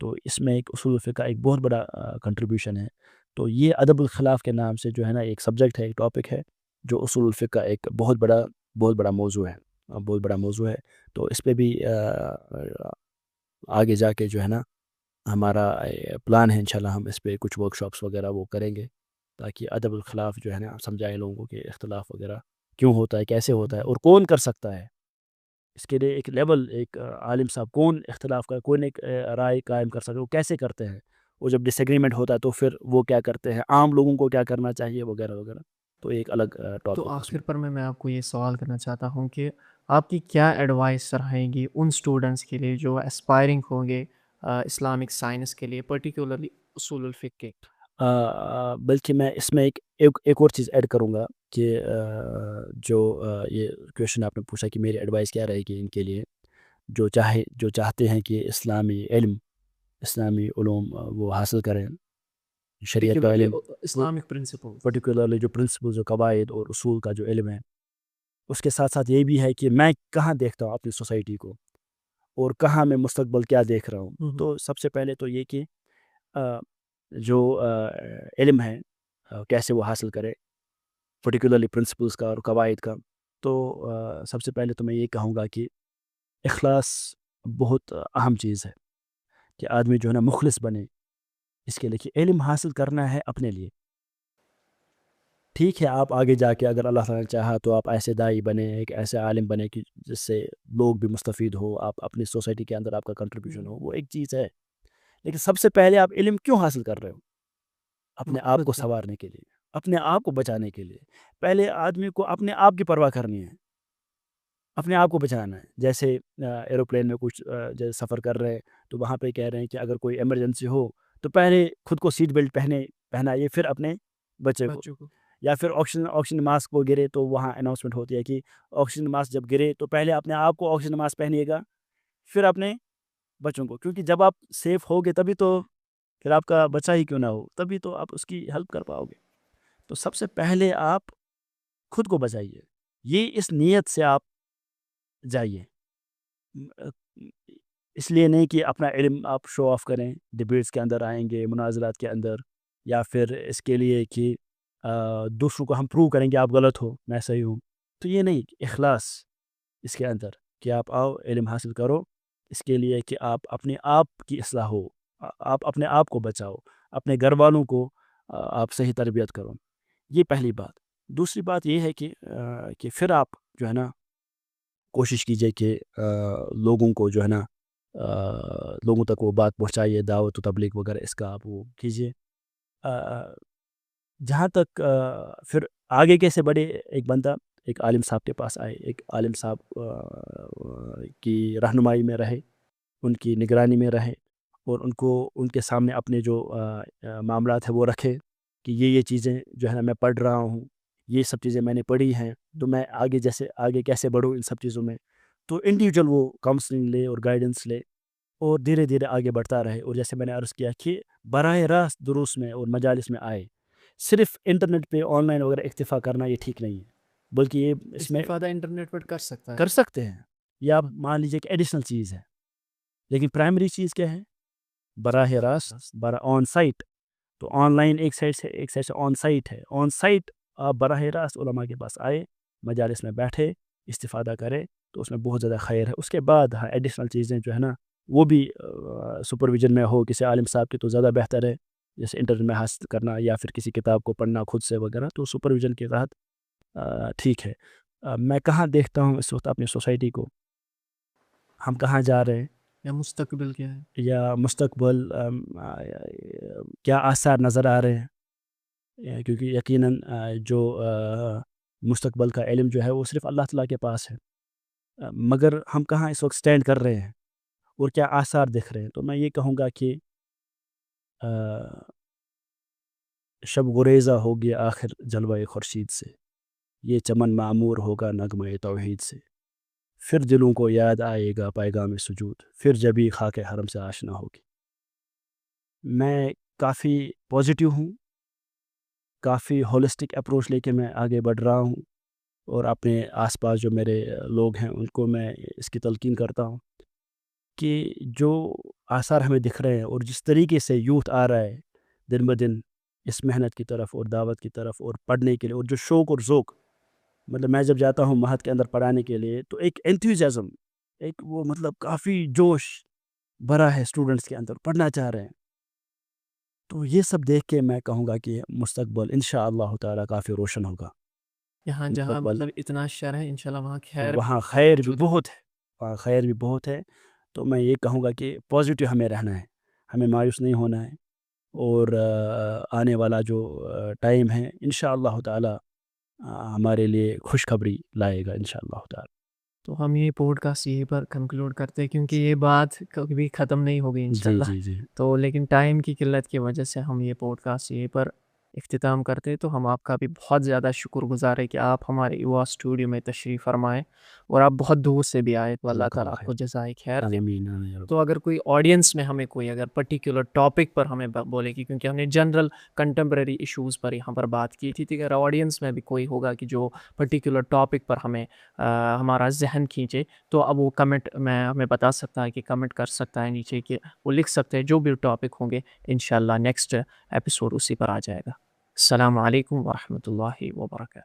تو اس میں ایک اصول الفقہ کا ایک بہت بڑا کنٹریبیوشن ہے. تو یہ ادب الخلاف کے نام سے جو ہے نا ایک سبجیکٹ ہے، ایک ٹاپک ہے جو اصول الفقہ کا ایک بہت بڑا موضوع ہے. تو اس پہ بھی آگے جا کے جو ہے نا ہمارا پلان ہے انشاءاللہ ہم اس پہ کچھ ورکشاپس وغیرہ وہ کریں گے تاکہ ادب الخلاف جو ہے نا سمجھائیں لوگوں کو کہ اختلاف وغیرہ کیوں ہوتا ہے، کیسے ہوتا ہے اور کون کر سکتا ہے. اس کے لیے ایک لیول، ایک عالم صاحب کون اختلاف کا کون ایک رائے قائم کر سکے، وہ کیسے کرتے ہیں، وہ جب ڈس ایگریمنٹ ہوتا ہے تو پھر وہ کیا کرتے ہیں، عام لوگوں کو کیا کرنا چاہیے وغیرہ وغیرہ. تو ایک الگ تو ٹاپک. آخر پر میں آپ کو یہ سوال کرنا چاہتا ہوں کہ آپ کی کیا ایڈوائس رہیں گی ان اسٹوڈنٹس کے لیے جو اسپائرنگ ہوں گے اسلامک سائنس کے لیے، پرٹیکولرلی اصول الفقہ کے؟ بلکہ میں اس میں ایک اور چیز ایڈ کروں گا کہ جو یہ کویشچن آپ نے پوچھا کہ میری ایڈوائس کیا رہے گی ان کے لیے جو چاہتے ہیں کہ اسلامی علوم وہ حاصل کریں، شریعت کا علم، اسلامک پرنسپل، پرٹیکولرلی جو پرنسپلز و قواعد اور اصول کا جو علم ہے. اس کے ساتھ ساتھ یہ بھی ہے کہ میں کہاں دیکھتا ہوں اپنی سوسائٹی کو اور کہاں میں مستقبل کیا دیکھ رہا ہوں. تو سب سے پہلے تو یہ کہ جو علم ہے کیسے وہ حاصل کرے، پرٹیکولرلی پرنسپلز کا اور قواعد کا. تو سب سے پہلے تو میں یہ کہوں گا کہ اخلاص بہت اہم چیز ہے کہ آدمی جو ہے نا مخلص بنے. اس کے لیے کہ علم حاصل کرنا ہے اپنے لیے. ٹھیک ہے آپ آگے جا کے اگر اللہ تعالیٰ نے چاہا تو آپ ایسے داعی بنے، ایک ایسے عالم بنے کہ جس سے لوگ بھی مستفید ہو، آپ اپنی سوسائٹی کے اندر آپ کا کنٹریبیوشن ہو، وہ ایک چیز ہے. لیکن سب سے پہلے آپ علم کیوں حاصل کر رہے ہو؟ اپنے آپ کو سنوارنے کے لیے، اپنے آپ کو بچانے کے لیے. پہلے آدمی کو اپنے آپ کی پرواہ کرنی ہے، اپنے آپ کو بچانا ہے. جیسے ایروپلین میں کچھ جیسے سفر کر رہے ہیں تو وہاں پہ کہہ رہے ہیں کہ اگر کوئی ایمرجنسی ہو تو پہلے خود کو سیٹ بیلٹ پہنائیے، پھر اپنے بچے کو. یا پھر آکسیجن ماسک وہ گرے تو وہاں اناؤنسمنٹ ہوتی ہے کہ آکسیجن ماسک جب گرے تو پہلے اپنے آپ کو آکسیجن ماسک پہنیے گا، پھر اپنے بچوں کو. کیونکہ جب آپ سیف ہوگے تبھی تو پھر آپ کا بچہ ہی کیوں نہ ہو، تبھی تو آپ اس کی ہیلپ کر پاؤ گے. تو سب سے پہلے آپ خود کو بچائیے، یہ اس نیت سے آپ جائیے. اس لیے نہیں کہ اپنا علم آپ شو آف کریں، ڈبیٹس کے اندر آئیں گے، مناظرات کے اندر، یا پھر اس کے لیے کہ دوسروں کو ہم پروو کریں گے آپ غلط ہو میں صحیح ہوں. تو یہ نہیں، اخلاص اس کے اندر کہ آپ آؤ علم حاصل کرو اس کے لیے کہ آپ اپنے آپ کی اصلاح ہو، آپ اپنے آپ کو بچاؤ، اپنے گھر والوں کو آپ صحیح تربیت کرو. یہ پہلی بات. دوسری بات یہ ہے کہ پھر آپ جو ہے نا کوشش کیجئے کہ لوگوں کو جو ہے نا لوگوں تک وہ بات پہنچائیے، دعوت و تبلیغ وغیرہ اس کا آپ وہ کیجئے. جہاں تک پھر آگے کیسے بڑھے، ایک بندہ ایک عالم صاحب کے پاس آئے، ایک عالم صاحب کی رہنمائی میں رہے، ان کی نگرانی میں رہے، اور ان کو ان کے سامنے اپنے جو معاملات ہیں وہ رکھے کہ یہ چیزیں جو ہے نا میں پڑھ رہا ہوں، یہ سب چیزیں میں نے پڑھی ہیں، تو میں آگے کیسے بڑھوں ان سب چیزوں میں. تو انڈیویجول وہ کاؤنسلنگ لے اور گائیڈنس لے اور دھیرے دھیرے آگے بڑھتا رہے. اور جیسے میں نے عرض کیا کہ براہ راست دروس میں اور مجالس میں آئے، صرف انٹرنیٹ پہ آن لائن وغیرہ اکتفا کرنا یہ ٹھیک نہیں ہے، بلکہ یہ اس میں استفادہ انٹرنیٹ پر کر سکتا ہے. کر سکتے ہیں، یا آپ مان لیجیے کہ ایڈیشنل چیز ہے، لیکن پرائمری چیز کیا ہے؟ براہ راست آن سائٹ. تو آن لائن ایک سائڈ سے آن سائٹ ہے. آن سائٹ آپ براہ راست علماء کے پاس آئے، مجالس میں بیٹھے، استفادہ کرے، تو اس میں بہت زیادہ خیر ہے. اس کے بعد ہاں ایڈیشنل چیزیں جو ہے نا وہ بھی سپرویژن میں ہو کسی عالم صاحب کی تو زیادہ بہتر ہے، جیسے انٹرنیٹ میں حاصل کرنا یا پھر کسی کتاب کو پڑھنا خود سے وغیرہ، تو سپرویژن کے تحت ٹھیک ہے. میں کہاں دیکھتا ہوں اس وقت اپنی سوسائٹی کو، ہم کہاں جا رہے ہیں، یا مستقبل کیا ہے، یا مستقبل کیا آثار نظر آ رہے ہیں، کیونکہ یقیناً جو مستقبل کا علم جو ہے وہ صرف اللہ تعالیٰ کے پاس ہے، مگر ہم کہاں اس وقت سٹینڈ کر رہے ہیں اور کیا آثار دکھ رہے ہیں. تو میں یہ کہوں گا کہ شب گریزہ ہوگی آخر جلوہ خورشید سے، یہ چمن معمور ہوگا نغمہ توحید سے، پھر دلوں کو یاد آئے گا پیغام سجود، پھر جبھی خاک حرم سے آشنا ہوگی. میں کافی پازیٹیو ہوں، کافی ہولسٹک اپروچ لے کے میں آگے بڑھ رہا ہوں، اور اپنے آس پاس جو میرے لوگ ہیں ان کو میں اس کی تلقین کرتا ہوں کہ جو آثار ہمیں دکھ رہے ہیں اور جس طریقے سے یوتھ آ رہا ہے دن بدن اس محنت کی طرف اور دعوت کی طرف اور پڑھنے کے لیے، اور جو شوق اور ذوق، مطلب میں جب جاتا ہوں مہد کے اندر پڑھانے کے لیے تو ایک انتھوزیازم، ایک وہ مطلب کافی جوش بھرا ہے اسٹوڈنٹس کے اندر، پڑھنا چاہ رہے ہیں. تو یہ سب دیکھ کے میں کہوں گا کہ مستقبل انشاءاللہ تعالیٰ کافی روشن ہوگا. یہاں جہاں مستقبل مطلب اتنا شر ہے انشاءاللہ وہاں خیر وہاں خیر بھی موجود ہے. بہت ہے، وہاں خیر بھی بہت ہے. تو میں یہ کہوں گا کہ پازیٹیو ہمیں رہنا ہے، ہمیں مایوس نہیں ہونا ہے، اور آنے والا جو ٹائم ہے انشاءاللہ تعالیٰ ہمارے لیے خوشخبری لائے گا انشاءاللہ تعالیٰ. تو ہم یہ پوڈ کاسٹ یہیں پر کنکلوڈ کرتے ہیں، کیونکہ یہ بات کبھی ختم نہیں ہوگی جی انشاءاللہ. جی جی تو لیکن ٹائم کی قلت کی وجہ سے ہم یہ پوڈ کاسٹ یہیں پر اختتام کرتے ہیں. تو ہم آپ کا بھی بہت زیادہ شکر گزار ہے کہ آپ ہمارے یوا اسٹوڈیو میں تشریف فرمائے، اور آپ بہت دور سے بھی آئے. تو اللہ تعالیٰ آپ کو جزائے خیر دے. آمین آمین یا رب. تو اگر کوئی آڈینس میں ہمیں کوئی اگر پرٹیکولر ٹاپک پر ہمیں بولے گی، کیونکہ ہم نے جنرل کنٹمپریری ایشوز پر یہاں پر بات کی تھی، اگر آڈینس میں بھی کوئی ہوگا کہ جو پرٹیکولر ٹاپک پر ہمیں ہمارا ذہن کھینچے، تو اب وہ کمنٹ میں ہمیں بتا سکتا ہے کہ کمنٹ کر سکتا ہے نیچے، کہ وہ لکھ سکتے ہیں جو بھی ٹاپک ہوں گے، انشاءاللہ نیکسٹ ایپیسوڈ اسی پر آ جائے گا. السلام علیکم ورحمۃ اللہ وبرکاتہ.